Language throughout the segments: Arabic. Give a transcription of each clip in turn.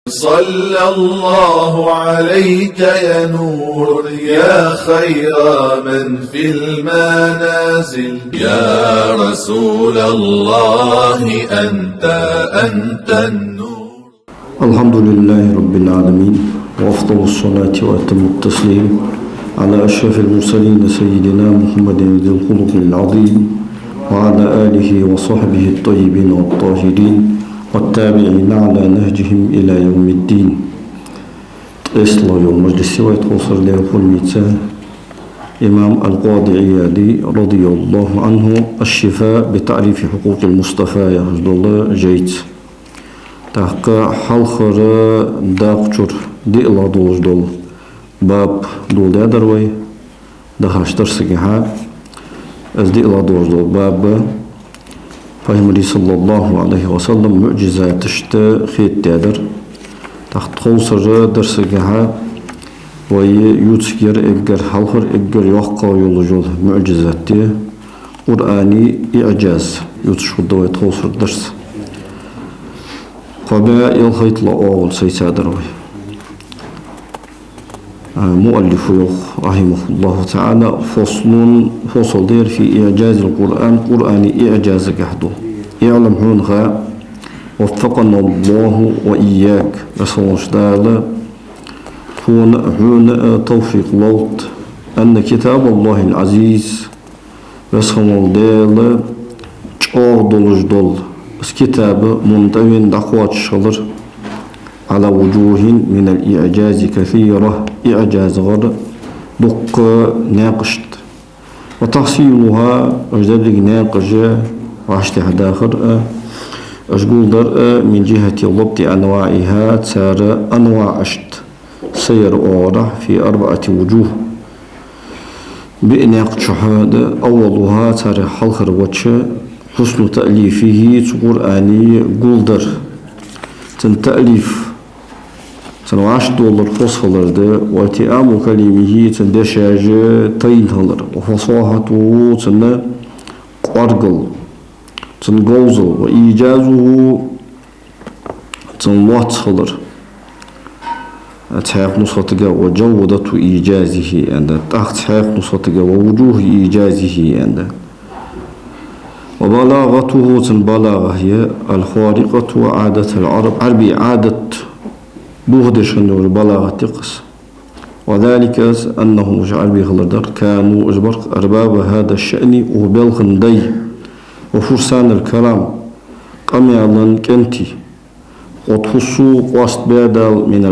صلى الله عليك يا نور يا خير من في المنازل يا رسول الله أنت النور. الحمد لله رب العالمين، وأفضل الصلاة وأتم التسليم على أشرف المرسلين سيدنا محمد ذي الخلق العظيم وعلى آله وصحبه الطيبين الطاهرين والتابعين على نهجهم إلى يوم الدين. إصلاح المجلس ويتوصل له الميتة إمام القاضي عيادي رضي الله عنه الشفاء بتعريف حقوق المصطفى يهجد الله جيت تحقى حلخر داقشر دي الله دوش دول باب دول دادروي دهاشتر سجحا از دي الله دوش دول باب فهمري صلى الله عليه وسلم معجزات تشت خيت دادر تحت خوصر درس جها ويوتسكير إجر حلخر إجر يوقع يولجول معجزات قرآني إعجاز يوتشود دويت خوصر درس قبائل خيط لأول سيسادروي مؤلف رحمه الله تعالى فصل دير في إعجاز القرآن قرآني إعجاز جهده يعلم هونها وفقنا الله وإياك رسولش دالة هون توفيق لوط أن كتاب الله العزيز رسول دالة جاء دولج دول بس كتاب منتوين دعوات الشغل على وجوه من الإعجاز كثيرة إعجاز غير دق ناقشت وتحصيلها أجدر ناقش وعشتها داخل أشقول در من جهة ضبط أنواعها تسار أنواع أشت سير أورع في 4 وجوه بناقش هذا أولها تسار حلخر وجه حسن تأليفه قرآني قول تأليف تنوعش دولار فصلر واتئام كلمه تندشاج تينهلر وفصاحته تن قرقل تنقوزل وإيجازه تنواتخلر تحاق نصفتك وجودة إيجازه عند تحاق نصفتك ووجوه إيجازه عند وبلاغته تنبلاغه هي الخارقة عادة العرب عربي عادة بوهدش النور بلاغة تقص وذلك أنهم عربي خلدر كانوا أجبر أرباب هذا الشأن وبلغن دي وفرسان الكلام قميالا كنتي وتخصوا قاست بادل من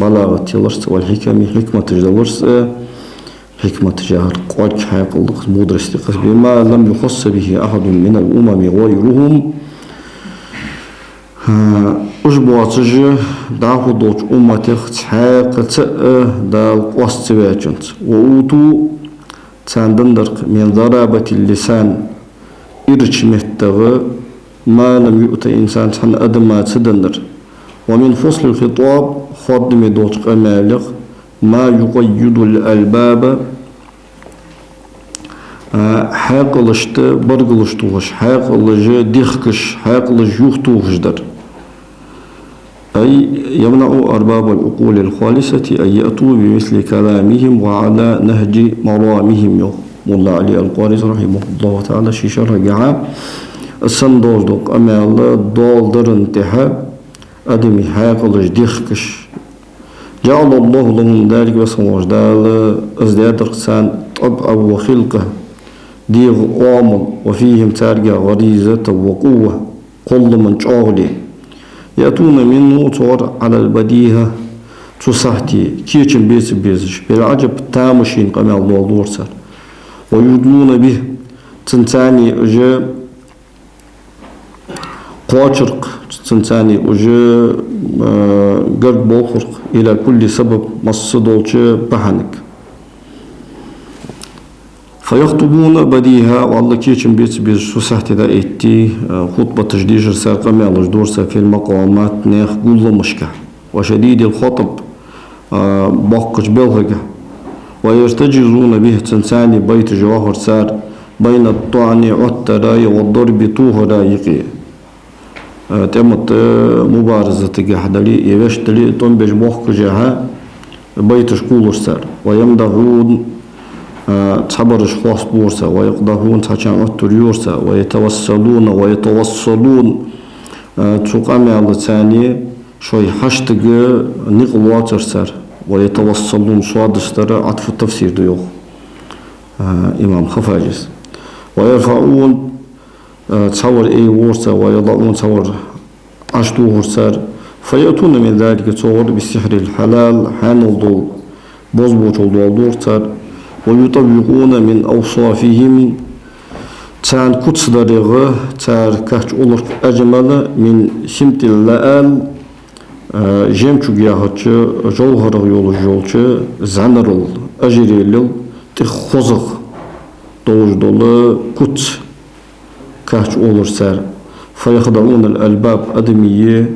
بلاغة لرس والحكم حكمة جلرس حكمة جهر قوات حيق الله مدرس تقص بما لم يخص به أحد من الأمم غيرهم أجبواتج دعوه دوش أمتك تحاق دا قوست تباجنت وأوتو تاندندرق من ضرابة اللسان إرش مهتغ ما لم يؤت إنسان تحن أدما تدندر ومن فصل الخطاب خدم دوش قمالق ما يقيد الألباب حاقلشت برقلشتوش حاقلج ديخكش حاقلج يختوش در أي يمنع أرباب العقول الخالصة أن يأتوا بمثل كلامهم وعلى نهج مرامهم مولا علي القاري رحمه الله تعالى شيشار جعا السندوش دوك أما الله دول در انتحى أدمي حاقلج ديخكش جعل الله لهم ذلك وسموش دال ازداد رقصان طبع وخلقه ديغ آمن وفيهم تارجع غريزة وقوة كل من شاغلي يأتون منه طور على البديهة تصحتي كيشن بيزش بالعجب تامشين قمع الله دورسر ويدلون به تنتاني أجا قاچرق تنتاني أجا قرد بوخرق إلى كل سبب مصدولش بحنك فيخطبون بديها والله كيشن بيز سوسحتي دا ايتي خطبة تجديج رسال قمي على جدورسا في المقامات ناخ قول مشكح وشديد الخطب باقش بلغة ويرتجزون به تنساني بيت جواهر سار بين الطعن والتراي والضرب طوه رايقي تمت مبارزة جحدلي يبشتلي تنبج بوخ جها بيت شكول سر ويمدحون تصبرش خاص بورسا ويقدرون تحشان التريورسا ويتوصلون تقامي على الثانية شوي حشتق نقل واتر سر ويتوصلون صادستر عطف التفسير ديوخ إمام خفاجس ويرفعون تصور أي ورسا ويضعون تصور عشتو ورسار فيأتون من ذلك تصور بالسحر الحلال حانل بوزبوط الدور ويطبقون من أوصافهم تان كتس درغة تار كهج أولر أجمل من سمت اللآل جمچو جاهج جوهر يول جولچ زنرل أجريل تخوزغ دوج دول كتس كهج أولر سار فيخضعون الألباب أدمية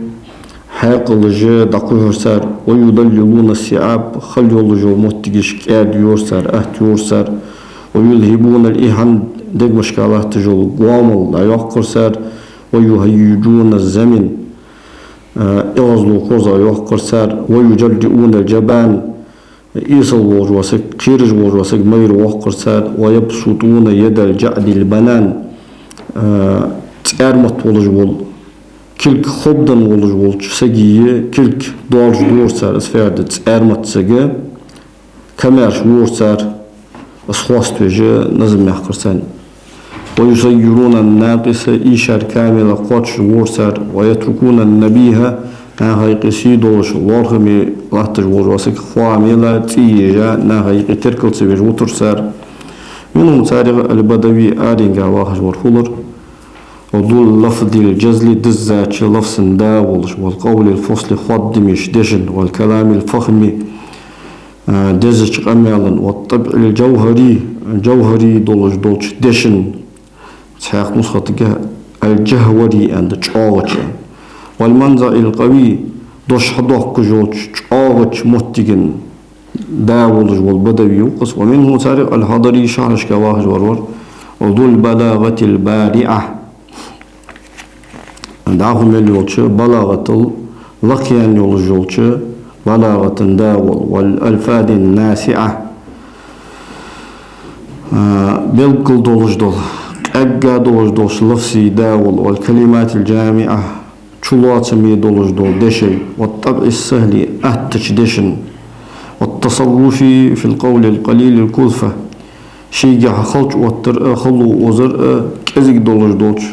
حاقل جا دقوه سار ويضللون السعاب خليول جو متجش كاد يورسار يورسار ويلهبون الإهان دق مشكلات تجول قوامل لا يحقر سار ويهيجون الزمن إغزلو قرزا يحقر سار ويجلجؤون الجبان إيصل وجوسك خيرج وجوسك مير وحقر سار ويبسطون يد الجعد البنان تأرمت ولجول كلك خبدن ولجول سجية كلك دارج دورسار اسفرد تأرمت سجى كمارش ورسار أصواص توجه نظم يحقر سان ويصيرون الناقص إيشار كامل قاتش ورسار ويتركون النبيها نهاي قصيدوش وارغمي لحتج وروسك خواميلا تيجا نهاي تركل سبيج وترسار منهم تاريخ البدوي آرينغا واحد ورخولر ودول لفظ الجزل دزاتش لفظ داولش والقول الفصل خد مش دشن والكلام الفخمي دزج قمالا والطبع الجوهري دولش دشن تحق نسخة الجهوري عند تشاوش والمنظر القوي دوش حدوك جوش تشاوش متجن داولش والبدوي وقص ومنه تاريخ الحضري شعرش كواهج ورور وذو البلاغة البارعة دعهم يولش بلاغة لقيان يولش بلاغة داول والألفاظ الناسعة بلقل دولش دول أجا دولش دولش لفظي داول والكلمات الجامعة شلوات سمي دولش دول دشي والطبع السهل أهتش دشن والتصرف في القول القليل الكلفة شيجا خلج خلو وزرق كزيك دولش دولش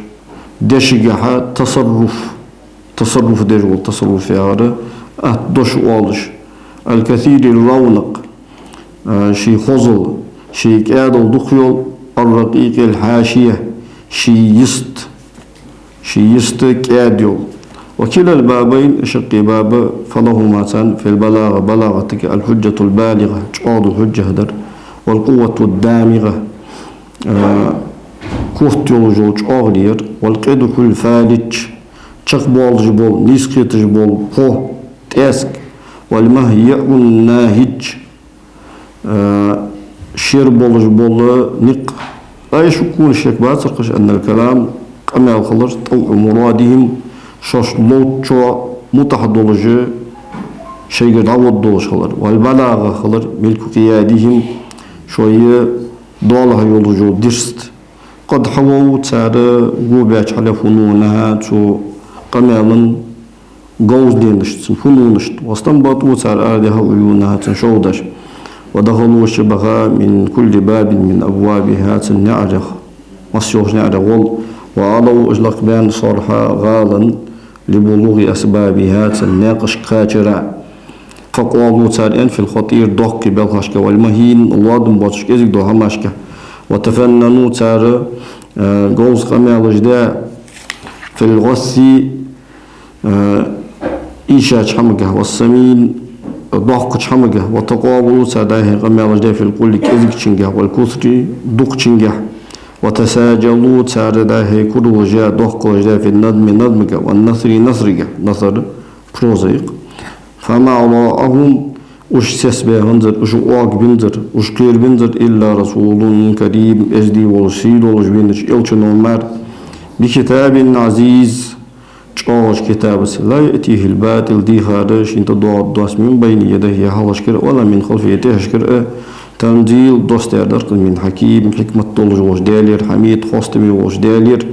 دشيجا تصرف دير والتصرف في هذا دوش والش الكثير الرونق شي خزل شي كادل دخيل الرقيق الحاشية شي يست كاديو وكلا البابين شقي باب فلهما في البلاغة بلاغتك الحجة البالغة تعود الحجة هدر والقوة الدامغة كوت يولجوج أغلير والقيد كل فالج تشق بول جبول نيسكيت جبول قو تاسك والمهيئ الناهج شير بول جبول نق لا يشكون الشيك باترقش أن الكلام كما يخلص طوع مرادهم شاش لوت شو متحدولج شيء دعوت دولش خلر والبلاغة خلر ملك قيادهم شوية دولها يولجو درست قد حووا تسارة قوباش على فنونها تو قمالا قوز دينشت فنونشت واستنبطوا تسارة آلها عيونها تنشودش ودخلوا شبها من كل باب من أبوابها تنعرخ مسيوش نعرخ وعلوا إجلق بان صرحا غالا لبلوغ أسبابها تناقش قاترا فقالوا تسارين في الخطير ضحك بالخشك والمهين الوادم باتشك إزيك دو هماشك وتفننوا تارى قوز قمال جداء في الغثي إيشاج حمقه والسمين ضحك حمقه وتقابلوا تارى قمال جداء في القول كذك تشنقه والكثري دق تشنقه وتساجلوا تارى داهي كل وجاء ضحك جداء في الندم ندمك والنثر نثرك نثر بروزيق فما وراءهم وش سسبه هنزر وش واق بنزر وش كير بنزر إلا رسول كريم أجدي ورسيل ورجبينش إلشن ومار بكتاب عزيز شاش كتاب لا يأتيه الباطل دي خارج انت دوس من بين يديه حلشكر ولا من خلفه تهشكر تنزيل دوست درق من حكيم حكمة طول جوش دالير حميد خاستمي وش دالير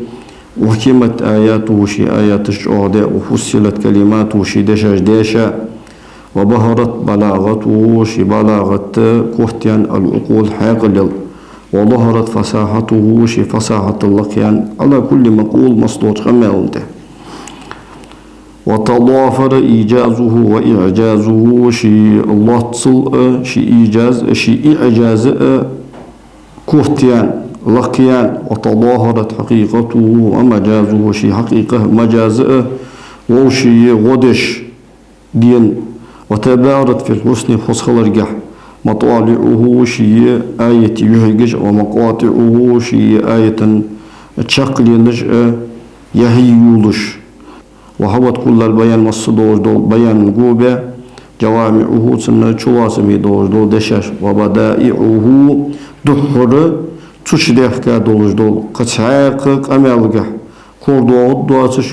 وحكمت آياته شي آيات الشهداء وفصلت كلماته شي دشاش داشا وبهرت بلاغته شي بلاغة كهتيان العقول حاقل وظهرت فصاحته شي فصاحة اللقيان على كل مقول مصدوط خمالته وتضافر إيجازه وإعجازه شي الله تصل شي إيجاز شي إعجاز كهتيان لقيان وتظاهرت حقيقته ومجازه شي حقيقة مجاز وشي غدش دين وتبارت في الحسن فصل الرجح مطالعه شي آية يهجج ومقاطعه شي آية تشقل نجأ يهيولش وهوت كل البيان مصدوج دول بيان جوبة جوامعه سنة شواسمي دوج دول دشاش وبدائعه دحر تشدح كدوج دول قصعاق قمالجح كوردو دواتش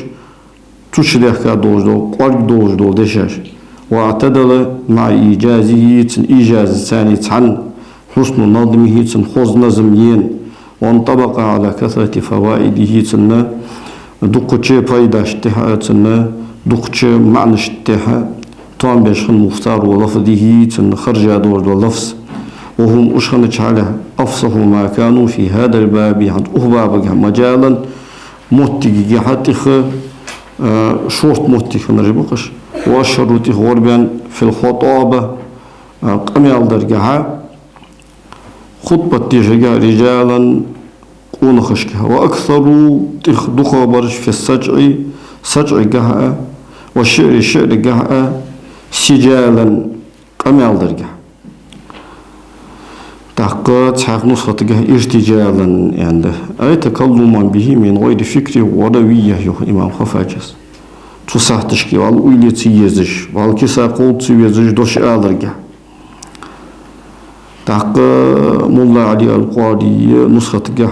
تشدح كدوج دول قرق دوج دول دشاش واعتدل مع إيجازه إيجاز ثاني عن حسن نظمه خوز نظمين وانطبق على كثرة فوائده سنة دقتش فايدة اشتها سنة دقتش معنى اشتها طعم بيشخن مختار ولفظه سنة خرج دور اللفظ وهم أشخن على أفصح ما كانوا في هذا الباب عند أهبابك مجالا متقي حتى شورت متقي نرجبقش والشروط غربا في الخطابة قميال درجها خطبة تجاه رجالا ونخشكها وأكثر تخدخ برج في سجع جها والشعر جها سجالا قميال درجها تحقيق حق نسخة جها ارتجالا عنده أي تكلما به من غير فكر وروية إمام خفاجس تصح تشكي والأولي تيزج والكسا قول تيزج دوش آلرجع تحق ملا علي القاضي نسخة جه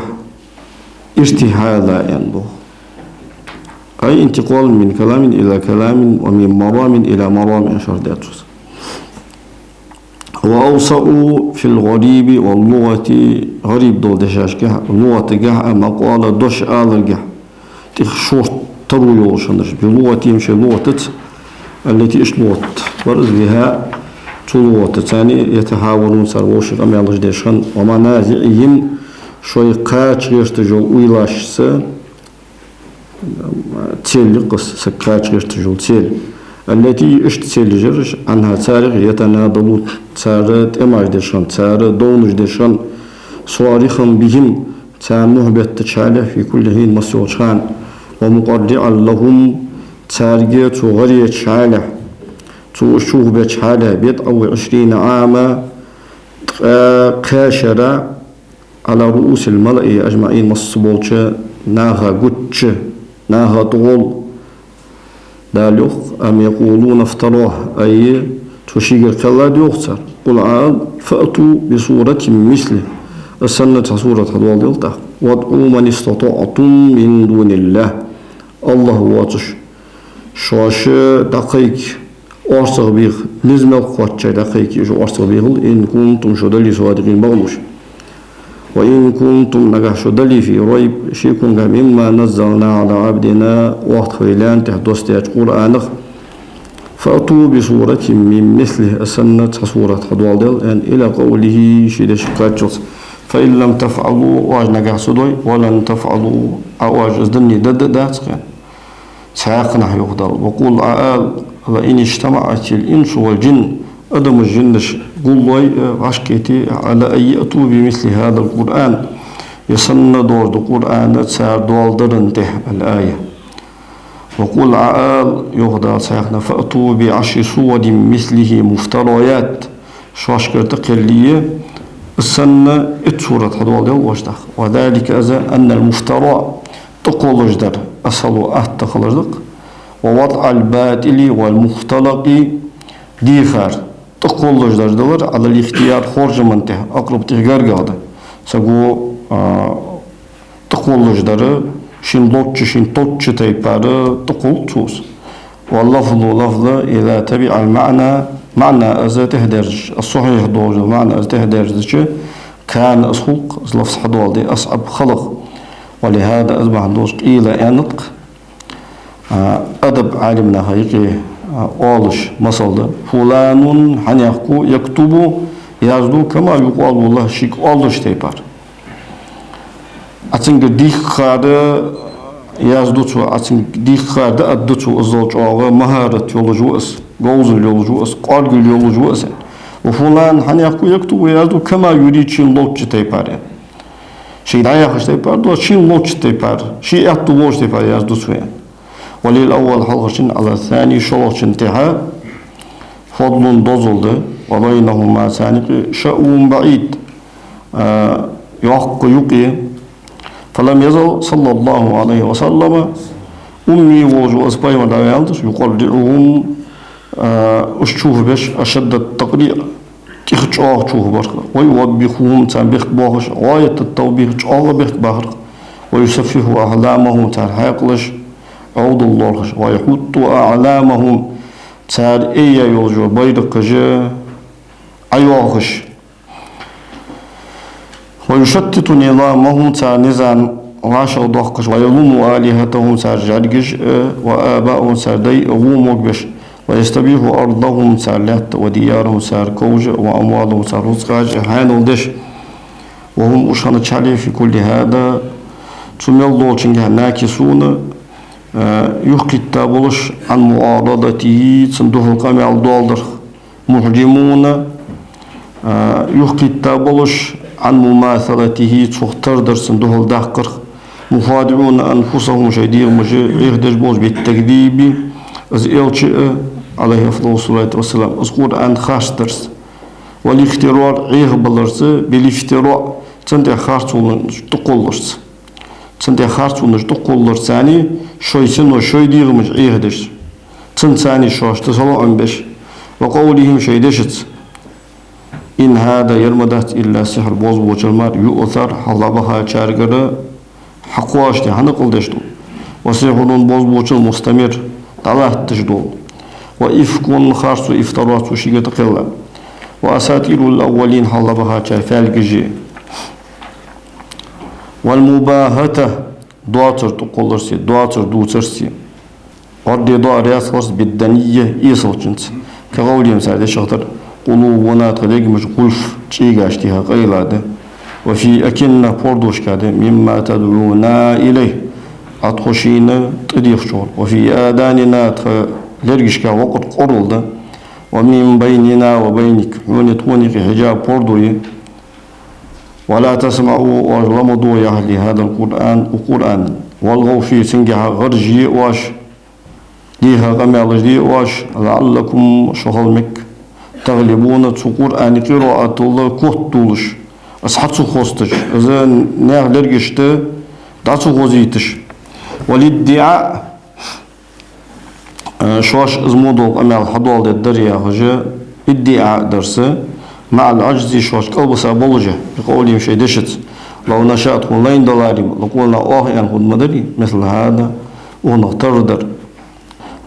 ارتحالا عنده أي انتقال من كلام إلى كلام ومن مرام إلى مرام شرداتوس وأوصأ في الغريب واللغة غريب دول دشاش جه اللغة جه مقالة دوش آلرجع تخشوش تروي شنرش بلغة يمشي لغة التي إيش لغة ورز بها لغة ثاني يتحاورون سروش قام يالش ديشان ومنازعهم شوي قاش يرتجول ويلاش س تيل قص سكاش يرتجول تيل التي إيش تيل جرش عنها تاريخ يتناضلون تارت إماج ديشان تارت دونج ديشان صواريخا بهم تانوه بيتشاله في كل حين مسيوشان ومقرعا لهم تارجيت غرية شعالة توشوه بشعالة بيت أو 20 عاما قاشرة على رؤوس الملأ أجمعين مصبوطش ناها قدش ناها طول داليوخ أم يقولون افتروه أي تشيق كلا ديوختر قل عاد فأتوا بصورة مثله السنة صورة حدوال دلتا وادعوا من استطعتم من دون الله الله واتش شاش دقيق أرسل بيغ لازم القوات دقيق جو أرسل بيغ إن كنتم شدلي صادقين بغلوش وإن كنتم نجح شدلي في ريب شيكم مما نزلنا على عبدنا وقت خيلان تحدث قرآنه فأتوا بصورة من مثله السنة صورة حدوال دل إلى قوله شيد شكاتشوس فإن لم تفعلوا واج نجح سدوي ولن تفعلوا أواج أزدني دات ساقنا يقدر وقول عال وإن اجتمعت الإنس والجن أدم الجن قل عشكتي على أن يأتوا بمثل هذا القرآن يسن دور القرآن تسار دول درنته الآية وقل عال يقدر ساقنا فأتوا بعشر صور مثله مفتريات شاشكر تقلية السنة اتسورة هدول وجدخ وذلك أن المفترى تقول جدر أصلوا تخلصدق ووضع الباطل والمختلق ديخار تقول جدر دور على الاختيار خارج منته أقرب تغير قاعدة سقو تقول جدر شين ضوتش شين طوتش تيبار تقول توس واللفظ لفظ إذا تبع المعنى معنى أزته درج الصحيح دوج معنى أزته درج كان أسخلق لفظ حدول دي أصعب خلق ولهذا أصبح دوش إلى نطق أدب عالمنا هيك أولش مصل فلان حنيحكو يكتب يزدو كما يقال والله شيك أولش تيبار أتنق ديك خادة يزدو أتنق ديك خادة أدتو الزوج أو مهارة يولجوس جوز يولجوس قارج يولجوس وفلان حنيحكو يكتب يزدو كما يريد شين لوتش تيبار شيء لا يخش تيبار دو شين لوتش تيبار شيء أتو لوتش تيبار يزدو سوين وللأول حلقة على الثاني شلوش انتهاء فضل دزل وبينهما ثاني شأو بعيد يحق يقي فلم يزل صلى الله عليه وسلم أمي وجو أسباي ولا يالدش يقررهم أشوف بش أشد التقرير تيخش شوف برخ ويوبخهم تنبخ باخش غاية التوبيخ شاء بخ بحر ويسفه أحلامهم تنحاقلش عود الله ويحط أعلامهم تار إيا يوجو بيدك جا أيوغش ويشتت نظامهم تار نزان راشا ضحكش ويلوم آلهتهم تار جارجش وآباؤهم تار دي أغوموك ويستبيح أرضهم تار لات وديارهم تار كوج وأموالهم تار رزقاج حانو دش وهم أشهنت عليه في كل هذا تسمي الله تنجح ناكسون يحكي التابلش عن معارضته صندوق القمع الدولار محجمون يحكي التابلش عن مماثلته تختردر صندوق الدهقر مخادعون أنفسهم شديد يخدج بوز بالتكذيب از إلشئ عليه أفضل الصلاة والسلام از قرآن خاص درس والاختراع عيه بلرس بالافتراء تنتي خاصون تقولرس تنتي خاصون تقولرس يعني شويسن وشوي ديغمش عيهدش تنساني شوش تصلوا عن بش وقولهم شيدشت إن هذا يرمدت إلا سحر بوز بوشلمار يؤثر حلبها شارقر حقواشتي حنقل دشتو وسحرون بوز بوشل مستمر طلعت تجدول وإفكون خارس إفترات وشيقة قلة وأساطير الأولين حلبها شافالقجي والمباهته دواتر تقولرسي دواتر دوترسي أردي دوا رياض خاص بالدنية إيصل جنس كقولهم سعد الشخطر قلوبنا تغلق مش قلف تشيغا اشتها قيلة وفي أكنة بوردوش كده مما تدعونا إليه أتخشينا تديخ شور وفي آداننا تغلقش وقت قرل ومن بيننا وبينك ونتونك حجاب بوردوي ولا تسمعوا وغلمضوا يا أهل هذا القرآن والغوا في سنجها غرجي واش ليها غمال جدي واش لعلكم شغلمك تغلبون القرآن قراءة الله كهتولش أصحاب خوستش إذا نيا لرجشت دعسو غزيتش والادعاء شواش ازمودو أمال حدول الدريا هجا ادعاء درسه مع العجز شواش قلبسا بولجه بقولهم شيء دشت لو نشأت $1 لقولنا أن خد مدري مثل هذا ونغتردر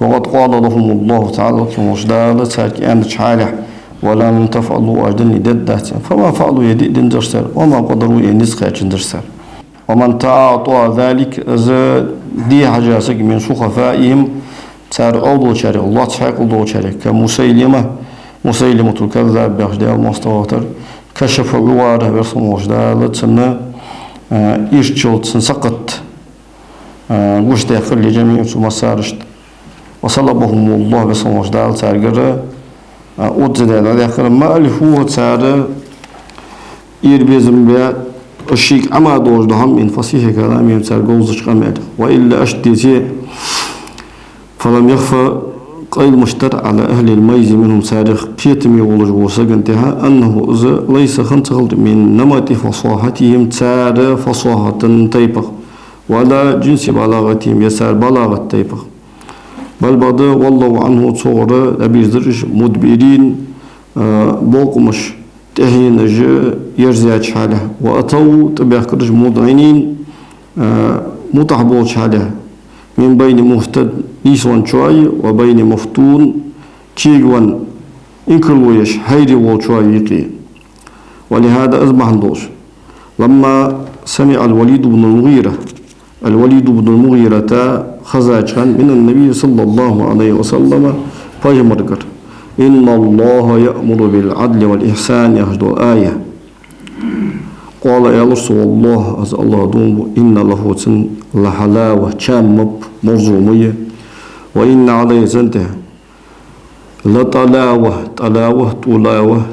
وقد قال لهم الله تعالى كما شدال ساك أن تشحاله ولم تفعلوا أجدني ددات فما فعلوا يدين درسر وما قدروا ينسخ درسر ومن تعاطى ذلك دي حجاسك من سخفائهم تار أوضو شارك الله تحق أوضو شارك كمسيلمة الكذاب بأخداء المستواتر كشف الواره برسم وجدال تسنى إيشتشل تنسقط وش داخل لجميع مسارشت وصلبهم الله برسم وجدال تارجر أوتزد على داخل ما ألفوه تار يربيزم بيا الشيك أما دور دهم من فصيح كلامي تار جوزش قمر وإلا أشتيتي فلم يخفى قيل مشتر على أهل الميز منهم سارخ كيتم يولج وسجنتها أنه ليس خنتغل من نمط فصاحتهم تار فصاحة تيبق ولا جنس بلاغتهم يسار بلاغة تيبق بل بعد والله عنه صورة أبي زرج مدبرين بوقمش تهين يرزع حاله وأتوا تبع كرج مضعنين متح بولش عليه من بين مهتد إيسوان شوي وبين مفتون تيجوان إنكلويش هيري وشوي يقي. ولهذا أصبح دوش لما سمع الوليد بن المغيرة خزاج من النبي صلى الله عليه وسلم فجمرقر إن الله يأمر بالعدل والإحسان يهجد الآية. قال يا رسول الله أز الله دوم إن له لحلاوة شامب مرزومية وإن عليه زنته لطلاوة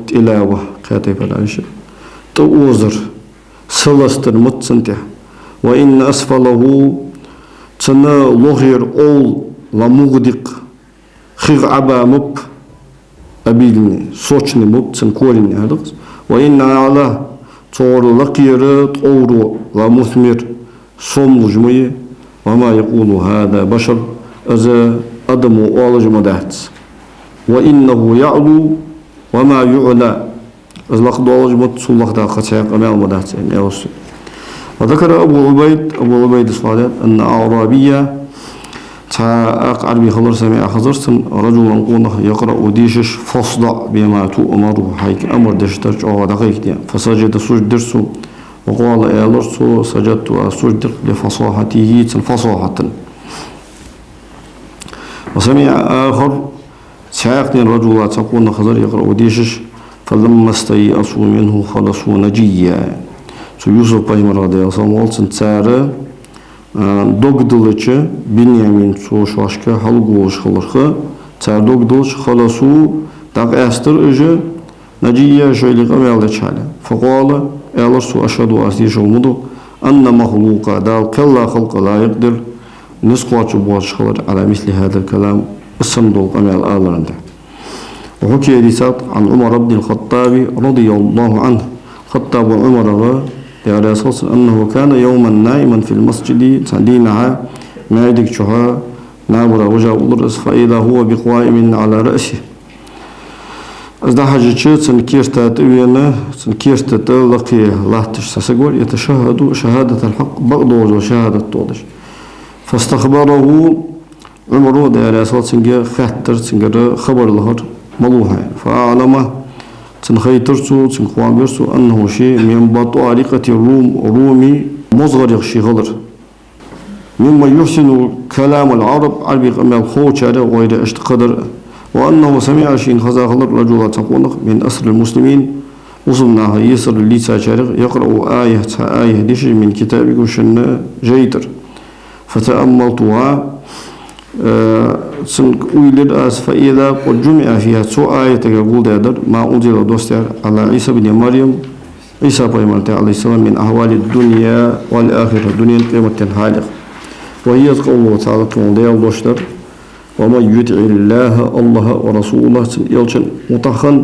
تلاوة كاتب العيشة توزر سلستر متسنته وإن أسفله تنا لغير أول لمغدق خيغ عبا مب أبيلني صوتني مب تنكورني هذا وإن على صور لقيرت أورو لمثمر صوم جميع وما يقول هذا بشر أذا أدم أولج مدهت وإنه يعلو وما يعلى أزلق دولج متصلق دا قتاق أمام مدهت يعني وذكر أبو عبيد الصادق أن أعرابية تاق عربي خضر سمع خضرسن رجلا قونه يقرأ ديشش فاصدع بما تؤمر حيك أمر دشترج أو دقيق دي فسجد سجد درسه وقال يا لرسو سجدت وسجد لفصاحته فصاحة. وسمع آخر ساقني الرجل تقول خضر يقرأ ديشش فلما استيأسوا منه خلصوا نجيا. يوسف Peygamber radıyallahu anh olsun tsara dogdılıçı Binyamin soşaşka halgoş kılırkı tsar dogdılıç khalasu tak astır öjü naciye şöyle kamelde çale faqala Allah su aşhadu asdiş olmudu anna mahluqa dal kalla halqa la yaqdir nisqatu boşqalar ala misli hada kalam ismdul qamal alarında. وحكي رسالة عن عمر بن الخطاب رضي الله عنه خطاب عمر على أساس أنه كان يوما نائما في المسجد دينها ما يدك شها نابر وجاء الرأس فإذا هو بقائم على رأسه أزدا حاجة سنكيرتات وينا سنكيرتات لقي الله تشتسقور يتشهد شهادة الحق بغضوج وشهادة طودش فاستخبره عمر على أساس سنجا خاتر سنجا خبر لهر ملوها فأعلمه تنخيترسو تنخوامرسو أنه شيء من بطارقة الرومي مصغر شغلر مما يحسن كلام العرب عربي قمال خوشارة غير اشتقدر وأنه سمع شيء خزاخلر رجل تقونق من أسر المسلمين وصلناها يسر اللي ساشارق يقرأ آية ديش من كتابك وشن جيتر فتأملتها سنقول فإذا قد جمع فيها سوء آية تقول دادر ما أنزل دوستر على عيسى بن مريم عيسى بن عليه السلام من أحوال الدنيا والآخرة الدنيا قيمة حالق وهي قوله تعالى قول ديال دوستر ومن يطع الله ورسوله يلشن متخن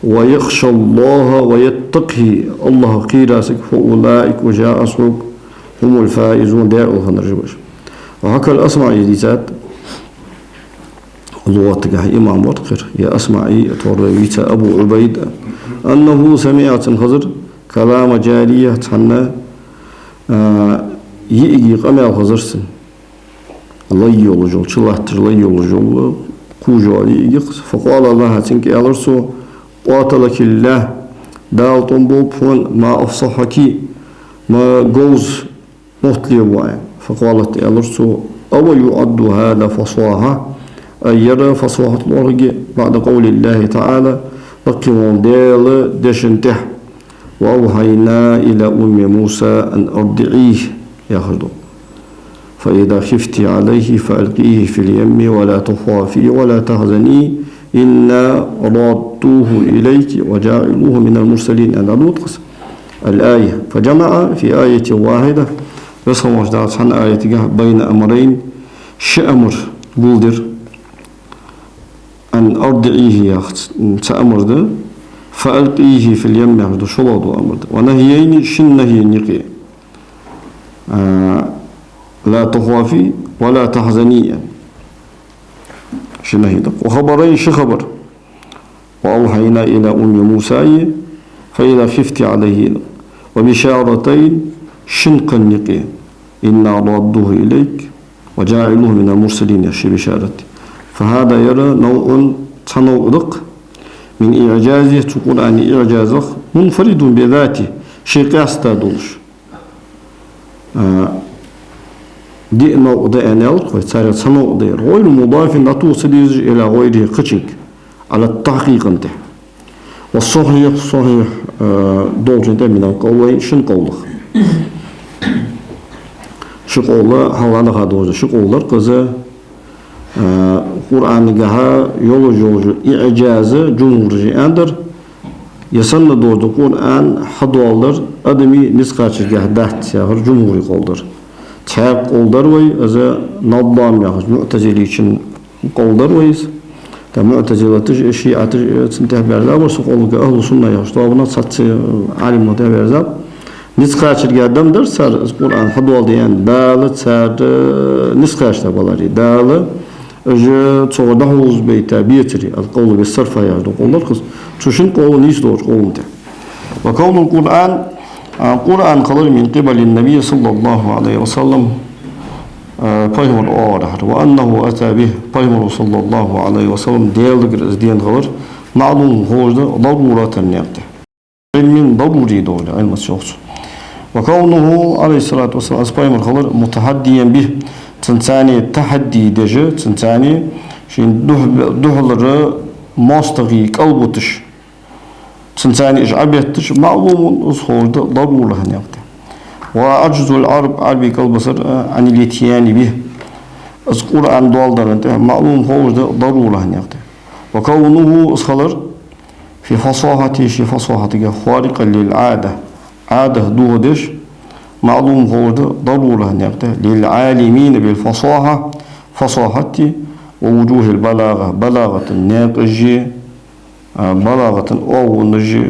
ويخشى الله ويتقي الله قيراسك فأولئك وجاء أصحاب هم الفائزون ديال الخنرجبش وهكذا الأسماء يديزات لغتك إمام ورقر يا أسمعي ترويت أبو عبيد أنه سمعت خضر كلام جارية تحنى يئي قمع خضرسن الله يولجو شلاتر الله يولجو كوجو علي فقال الله تنك ألرسو قاتلك الله دال طنبوب ما أفصحك ما جوز مطلي واي فقالت ألرسو أو يعد هذا فصاحة أي يرى فصاحة الله بعد قول الله تعالى لقموا ديل دشنته وأوحينا إلى أم موسى أن أرضعيه ياخذوا فإذا خفت عليه فألقيه في اليم ولا تخافي ولا تحزني إنا رادوه إليك وجاعلوه من المرسلين أن أدوتقس الآية فجمع في آية واحدة بس مجدات عن آية بين أمرين شأمر قولدر أن أرضعيه ياخذ تأمر ده فألقيه في اليم ياخذ شلاد وأمر ده ونهيين شن نهي نقي لا تخافي ولا تحزني شن نهي ده وخبرين شخبر وأوحينا إلى أم موسى فإذا خفت عليه وبشارتين شنقا نقي إنا رادوه إليك وجاعلوه من المرسلين يشي بشارتي. فهذا يرى نوع تنوضق من إعجازه تقول عن إعجازه منفرد بذاته شيء قاستا دولش دي نوع ده أنالك ويتصار تنوع ده غير مضاف نتوصل إلى غيره قشنك على التحقيق انته والصحيح صحيح دولش انته من القولين شن قوله شو قوله حوالا خادوجه شو قولر قزا Kur'an'gaha yolu i'cazı cumhurcu endir. Yasanla doğdu Kur'an hadvallar ademi niskaçırgah daht yahır cumhuri koldur. Çayaq koldur vay aza nadlam yahır mu'tezili için koldur vayız. Da mu'tezilatı şiatı tintehberler var soqoluga ahlu sunna yahır. Tabına satsı alimle teberzab. Niskaçırgah damdır sar Kur'an hadval diyen dalı sar niskaçta balari dalı أجا تصور بتعبيرتي القول بالصرف يعني قول القص شوشن قول نيس دور قول ده وقول القرآن قدر من قبل النبي صلى الله عليه وسلم فهم الأوضح وأنه أتى به فهم صلى الله عليه وسلم ديالك دين قدر معلوم هو ضرورة نيابته من ضروري دور علم الشخص وكونه عليه الصلاة والسلام فهم القدر متحديا به تنتاني تحدي دجا تنتاني شين دهلر ماستغي قلبتش تنتاني اجعبتش معلوم اصول ضرورة هنيقته وعجز العرب عربي قلبصر عن الاتيان به اذكر عن دوالدر معلوم هو ضرورة هنيقته وكونه اصخلر في فصاحته شي فصاحته خارقا للعادة عادة دودش معلوم هو ضرورة نقطة للعالمين بالفصاحة فصاحتي ووجوه البلاغة بلاغة الناقجي بلاغة أو نجي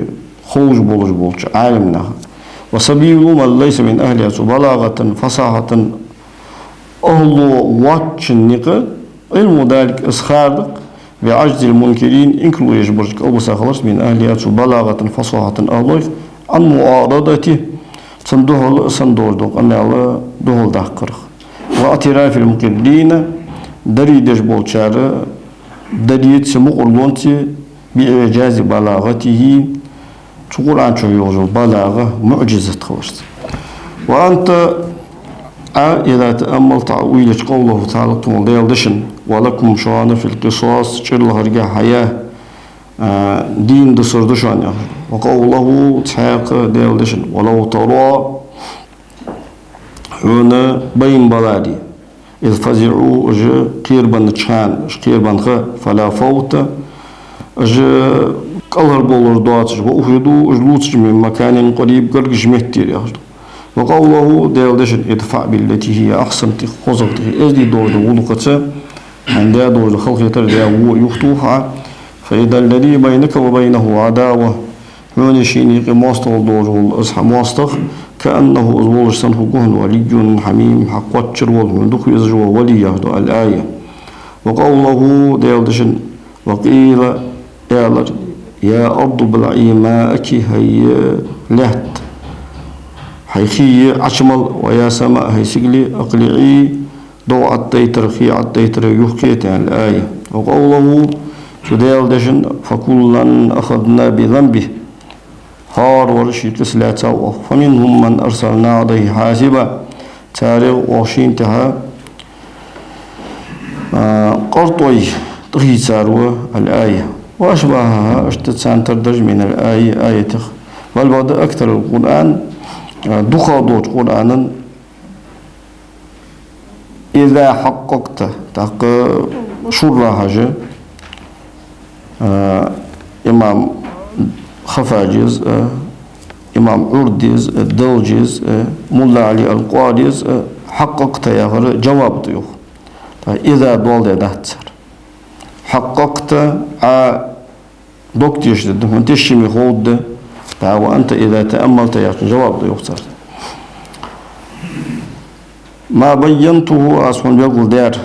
خوج بولج عالمنا وسبيل من ليس من أهلها بلاغة فصاحة أهل واتش النقة علم ذلك إسخارق بعجز المنكرين إنكلو يجبرك أو سخلص من أهلها بلاغة فصاحة أهل عن معارضته صندوق أنا الله دهول دهقر واعتراف المقلين دريدش بولشار دريد سمو أرلونتي بإعجاز بلاغته تقول عن شو يوجد بلاغة معجزة خوشت وأنت إذا تأملت عويلة قوله تعالى ديالدشن ولكم شوان في القصاص شرل هرجع حياة دين دسردشان وقوله تحاق ديالدشن ولو ترى هنا بين بلادي إذ فزعوا قيربان تشان قيربان فلا فوت قلر بولر دواتش وأخذوا جلوتش من مكان قريب قرق جمهتير وقوله ديالدشن ادفع بالتي هي أحسن تخوزقتي إذ دور ولقته عندها دور خلق يتردها يخطوها فإذا الذي بينك وبينه عداوة من شيني ماستغ دوره الأصحى ماستغ كأنه أزول سنه جهن ولي حميم حقوات شرول من دخل يزجو ولي يهدو الآية وقوله ديالدشن وقيل يا أرض بلعي ماءك هي لهت حيخي عشمل ويا سماء هي سقلي أقلعي ضوء التيتر خي التيتر يحكيت عن الآية وقوله ديالدشن فكلا أخذنا بذنبه هار ورشيك سلاتا فمنهم من أرسلنا عليه حاسبا تاريخ وشينتها قرطوي تغي ساروا الآية وأشبهها اشتتسان تردج من الآية آية والبعض أكثر القرآن دخل دوت قرآنا إذا حققت تحق شرها إمام خفاجز إمام عردز الدوجز ملا علي القادز حققت يا غير جواب ضيوف إذا دول دهتر حققت دوكتيش ده من تشمي خود وأنت إذا تأملت يا جواب ضيوف صار ما بينته أصلا يقول دار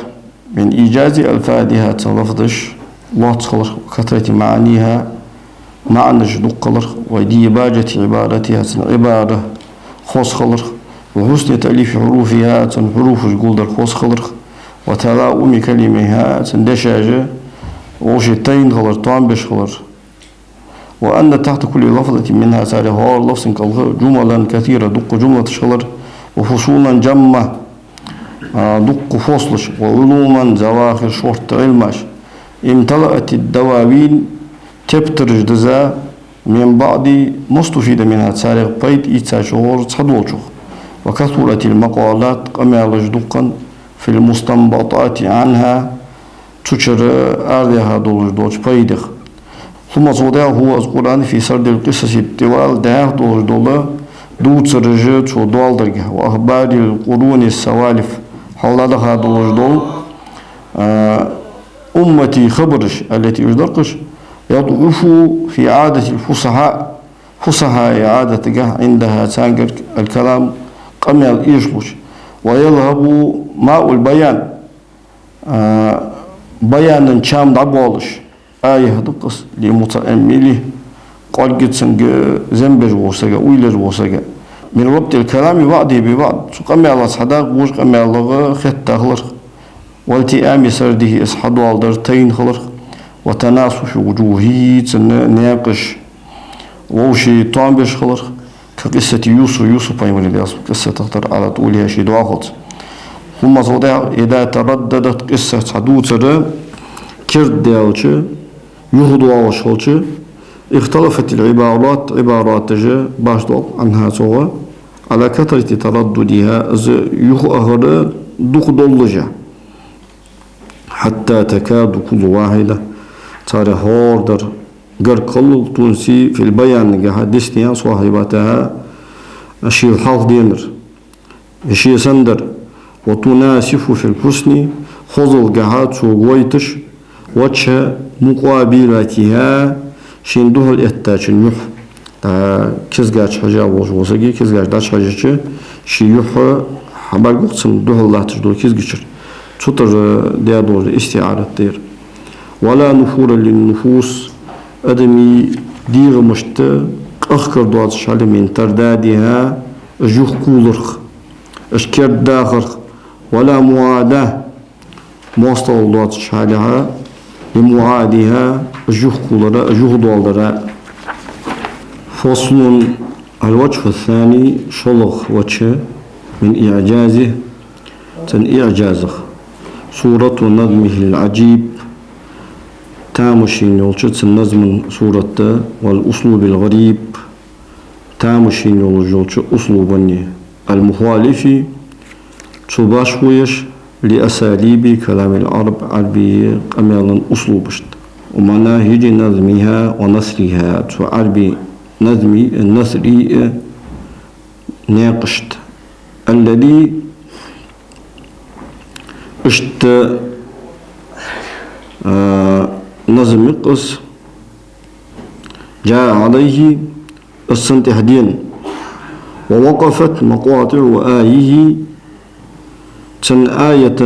من إيجاز الفاتحة لفظش الله تخلق كثرة معانيها معنى جدوق قلر ودي باجة عبارتها عبارة خوص خلق وحسن تأليف حروفها حروف الجول در خوص خلق وتلاؤم كلمها دشاجة وشتين خلر طعم بش خلر وأن تحت كل لفظة منها سارها لفظ كالغ جملا كثيرة دق جملة شغلر وفصولا جمة دق فصلش وعلوما زواخر شورت علماش امتلأت الدواوين تبترج دزا من بعض مستفيدة منها سارغ بيت إيتا شغور تصدولشوخ وكثرت المقالات قمالج دقا في المستنبطات عنها تشر آردها دولج بيدخ ثم صودع هو القرآن في سرد القصص الطوال داخ دولة دو ترجت ودوال درجة وأخبار القرون السوالف حولها دول أمتي خبرش التي يجدرقش يضعف في عادة الفصحاء فصحاء عادة عندها تانجر الكلام قمل يشلش ويذهب ماء البيان بيانا شام دعبوالش آية دقص لمتأمله قال قد سنج زنبج وسجا ويلج وسجا من ربط الكلام بعضه ببعض قم الله صداق بوش قم الله خط خلق والتئام سرده إصحاد والدرتين خلق وتناسف وجوهه ناقش ووشي طامبش خلق كقصة يوسف أيمن الياس قصة تختار على طولها شي دواخط ثم صدع إذا ترددت قصة حدوث كرد دالش يهدوا وشالش اختلفت العبارات باشدو عنها سوا على كثرة ترددها يخأهر دخدولجة حتى تكاد كل واحدة تاري هوردر قرقل تونسي في البيان جهدستها صاحبتها أشي الحظ دينر أشي سندر وتناسف في الحسن خذل جهات سوغويتش وجه مقابلتها شندوه الإحتاج النح كزجاج حاجة وجوزجي كزجاج داش حاجة شي يح حبر قسم دوه الله تجدو كزجشر تطر ديادور استعارة دير ولا نفور للنفوس أدمي دير مشت أخكر دوات شال من تردادها جوخ كولرخ أشكر داخر ولا معاداة موصل دوات شالها لمعادها أجوه كولرا أجوه دولرا فصل الوجه الثاني شلخ وجه من إعجازه إعجازه صورة نظمه العجيب تامشين يولشت النظم صورة والأسلوب الغريب تامشين يولشت أسلوبني المخالف تباشويش لأساليب كلام العرب عربية قميلا أسلوبشت ومناهج نظمها ونثرها عربي نظمي النثري ناقشت الذي اشت نظم قص جاء عليه السنتهدين ووقفت مقاطع آيه تن آية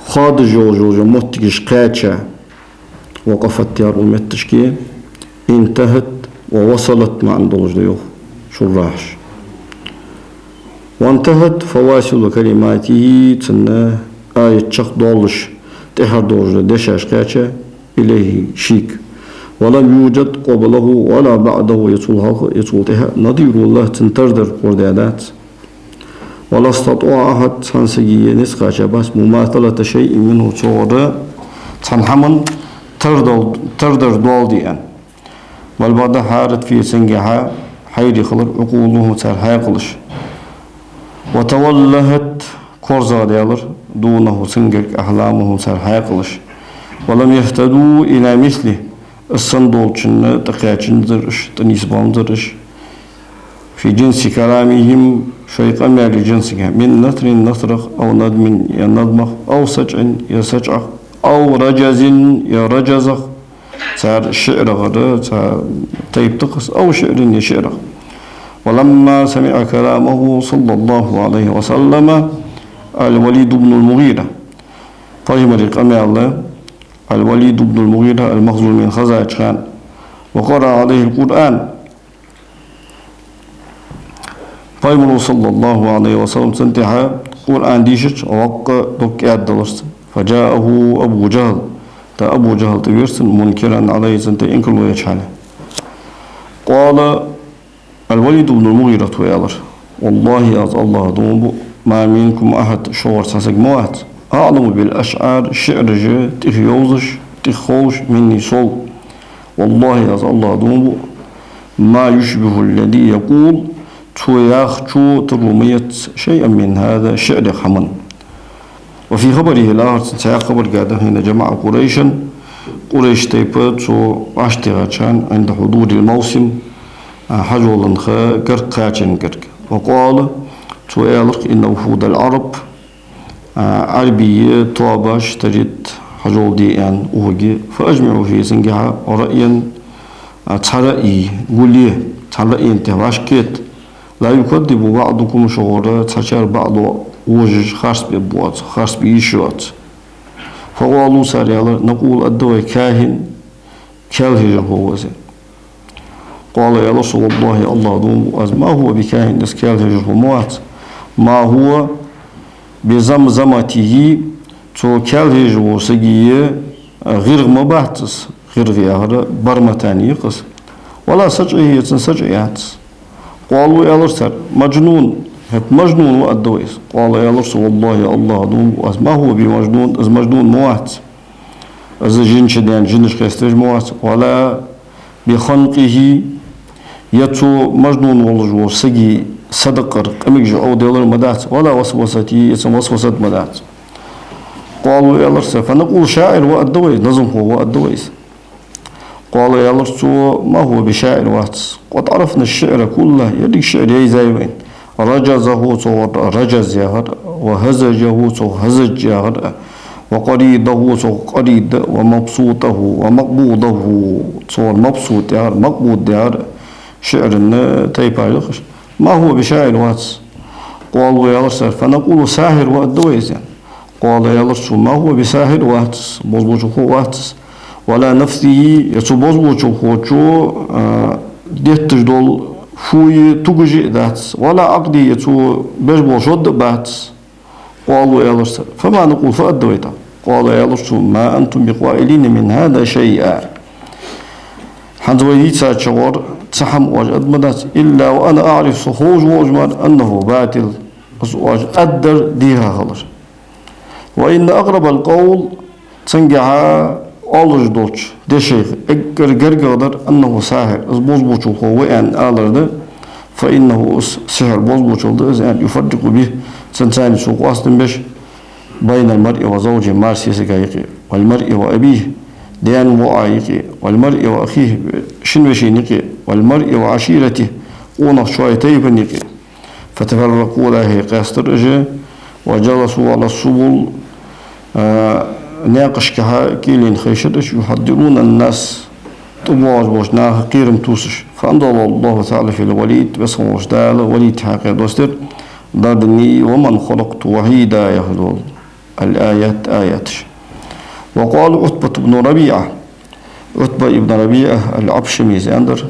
خاد جوجو متكش قاتشا وقفت يا رومتشكي انتهت ووصلت مع اندولج ديوخ شراحش وانتهت فواصل كلماته تن آية شخ دولش تحر دولج دشاش قاتشا إليه شيك ولم يوجد قبله ولا بعده يطولها نظير الله تنتردر قردادات ولا استطاع أحد سنسجي نسخة شباس مماثلة شيء منه صورة تنحمن تردر دولديا والبعض حارت في سنجها حيري خلق عقوله ترهاي قلش وتولهت كورزا ديالر دونه سنجك أحلامه ترهاي قلش ولم يهتدوا إلى مثله الصندوق تقاچن زرش تنسبان زرش في جنس كلامهم شيء قمال جنسها من نثر نثرخ أو ندم ينظمخ أو سجع يسجعخ أو رجز يرجزخ صار شعر غدا صار طيب تقص أو شعر يشعرخ ولما سمع كلامه صلى الله عليه وسلم الوليد بن المغيرة فهم القمال الوليد بن المغيرة المخزوم من خزاعة خان وقرأ عليه القرآن Paymuru sallallahu aleyhi ve sellem سنتها Kur'an dişiç vakka dokyat dalırsa. Facahu Abu Cehl. Ta Abu Cehl tebirsin munkiran aleyhi sente inkulu yeçhale. Qala الوليد بن المغيرة ويالر والله ياز الله دوم ما منكم أحد شور ساسق موات أعلم بالأشعار شعر جي تخ يوزش تخ خوش مني صول والله ياز الله دوم ما يشبه الذي يقول تو ياخشو ترمية شيئا من هذا شعر حمن وفي خبره الآخر سيا خبر قاعدة هنا جماعة قريش تيبت سو عشتغاتشان عند حضور الموسم حجولا كرك قاچن كرك وقال توالق إن وفود العرب عربية طابش تجد حجول ديان وهجي فأجمعوا في سنجها رأيا ترأي قولي ترأي انت واشكيت لا يكذب بعضكم شغورا تشار بعض وجج خاص ببوات خاص بيشوات فقالوا ساريالا نقول الدواء كاهن كالهجر هو زين قال يا رسول الله الله دوم ما هو بكاهن اسكال هجر موات ما هو بزمزمته تو كال هجر سجيه غير مبعتس غير غيار برمتاني قص ولا سجعيه سجعيات قالوا يا رسول مجنون هب مجنون وأدويس قال يا رسول الله الله دوم ما هو بمجنون از مجنون موات از جنش ديان جنش خيستج موات ولا بخنقه يتو مجنون والجو سجي صدقر قمج أو ديلر مدات ولا وسوستي يسم وسوسة مدات قالوا يا لرس فنقول شاعر وأدويس نظم هو وأدويس قال يا لرس ما هو بشاعر واتس قد عرفنا الشعر كله يديك شعر يزايوين رجزه صور رجز يهر وهزجه صور هزج يهر وقريده صور قريد ومبسوطه ومقبوضه صور مبسوط يهر مقبوض يهر شعر تيبايلخش ما هو بشاعر واتس قالوا يا رسول فنقول ساهر وأدويس يعني قال يا رسول ما هو بساهر واتس بوزبوشو واتس ولا نفسه يتو بوزبوشو ديتش دول فوي توجي داتس ولا عقدي يتو بيجبوشود باتس قالوا يا رسول فما نقول فأدويتا قال يا رسول ما أنتم بقائلين من هذا شيئا حنزويت ساتشور تحم وجد مدات إلا وأنا أعرف صخوج وجمال أنه باطل أزواج أدر ديها خلر وإن أقرب القول تنجع أولج دوتش دي شيخ أقر قرقدر أنه ساهر أزبوز بوشو هو وإن آلر فإنه سحر بوز بوشو يعني يفرق به سنتاني سوق أصلا بش بين المرء وزوجه مارسي سكايقي والمرء وأبيه ديان وعايقي والمرء وأخيه شنوشينيقي والمرء وعشيرته ونخ شويتي بنيقي فتفرقوا له قاسترجه وجلسوا على السبل ناقش كها كيلين خيشرش يحضرون الناس طبواج بوشناه قيرم توسش فأنزل الله تعالى في الوليد بس وجدال وليد حقيقة دوستر ضرني ومن خلقت وحيدا يهدول الآيات آياتش وقال عتبة بن ربيعة عتبة بن ربيعة العبشمي زاندر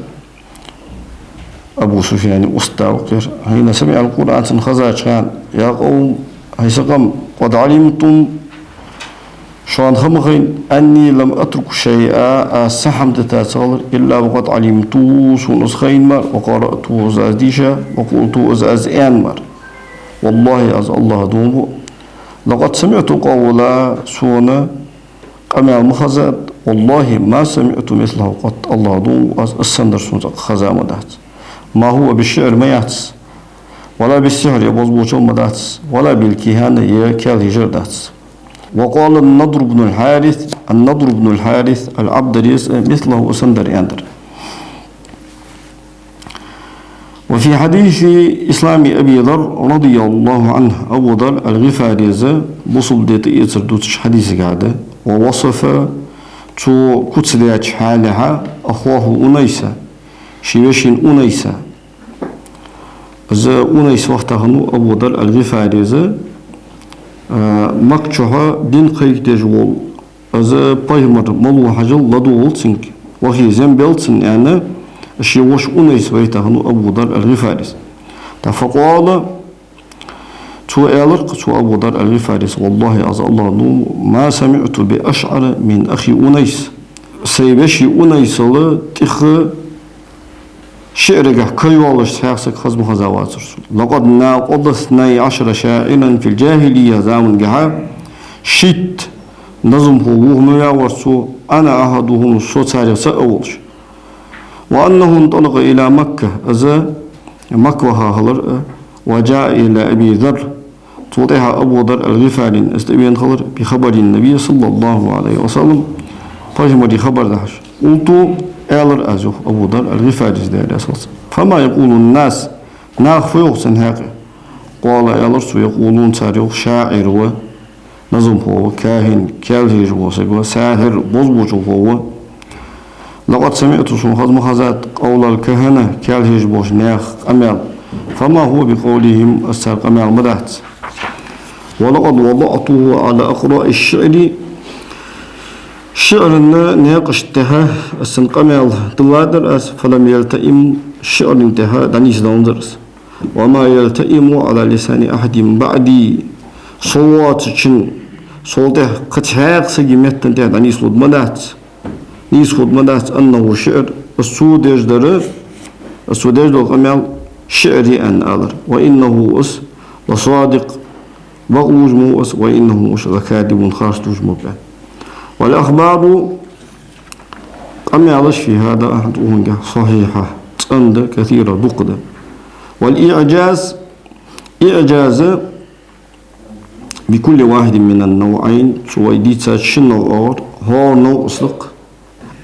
أبو سفيان أستاوكر حين سمع القرآن خزاج كان يا قوم هيسقم قد علمتم شان خمخين أني لم أترك شيئا أسحمت تاتغلر إلا وقد علمتو سنسخين مر وقرأتو زاديشا وقلتو زازئان مر والله أز الله دومو لقد سمعت قولا سونا قمع المخزات والله ما سمعت مثله قط الله دوم السندر سنة خزامة دات ما هو بالشعر ما يعتس ولا بالسحر يبوز بوشو مداتس ولا بالكهانة يكال هجر داتس وقال النضر بن الحارث العبد مثله سندر يندر وفي حديث إسلام أبي ذر رضي الله عنه أبو ذر الغفاري بصل ديت يتر دوتش حديث قاعدة ووصف تو كتليات حالها أخوه أنيسة شيوشين أنيسة أنيس وقتها أبو ذر الغفاري مكتشها دين قيك دجول بايمر ملو حجل لدول سنك وهي زنبلتن يعني شيوش أنيس بيتها أبو ذر الغفاري فقال تو ألرق تو أبو ذر الغفاري والله عز الله ما سمعت بأشعر من أخي أنيس سيبشي أنيس تخ شعرك كيوالش سيحسك خزم خزاوات لقد ناقض 12 شاعرا في الجاهلية زامن جها شت نظم هو ميا ورسو أنا أحدهم صوتاري سأولش وأنه انطلق إلى مكة أذا مكة هلر وجاء إلى أبي ذر توضيح أبو ذر الغفاري استبين خبر بخبر النبي صلى الله عليه وسلم فجمع خبر دهش قلت ألر أزوف أبو ذر الغفاري فما يقول الناس ناخفوق سنهاق قال ألر يقولون تاريخ شاعر نظم هو كاهن كالهيج هو ساهر بوزبوش هو لقد سمعت سنخذ مخزات قول الكهنة كالهيج بوش ناخ أمال فما هو بقولهم السارق أمال مدات ولقد وضعته على أقراء الشعر شعرنا ناقشتها السنقمال تلادر أس فلم يلتئم شعر انتهى دانيس دونزرس وما يلتئم على لسان أحد بعدي صوات صوته قتحاق سجمت انتهى دانيس لدمدات نيس خدمدات أنه شعر السودج در السودج در قمال شعري أن أدر وإنه أس لصادق بغلوج مو أس وإنه مش لكاذب خارجوج مبان والأخبار قمالش في هذا أحد صحيحة عند كثيرة دقدة والإعجاز إعجاز بكل واحد من النوعين سويديت شنو هو نوع أصدق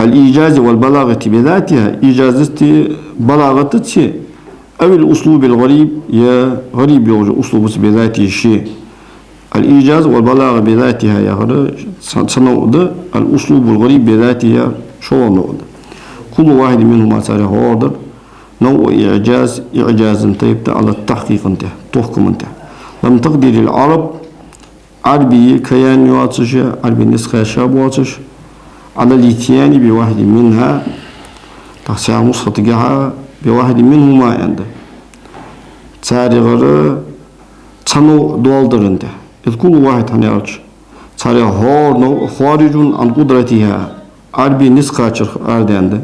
الإيجاز والبلاغة بذاتها إيجازتي بلاغتي أو الأسلوب الغريب يا غريب يوجد أسلوب بذاته شيء الإيجاز والبلاغة بذاتها يا غريب سنوعد الأسلوب الغريب بذاتها شو نوعد كل واحد منهما صار هذا نوع إعجاز انتهى على التحقيق انتهى تحكم انتهى لم تقدر العرب عربي كيان يواتش عربي نسخة شاب واتش على الاتيان بواحد منها تحسيها مصطقها بواحد منهما عنده تاري غير تنو دوالدر عنده إذ كل واحد هنيرج تاري هور خارج عن قدرتها عربي نسخة أرد عنده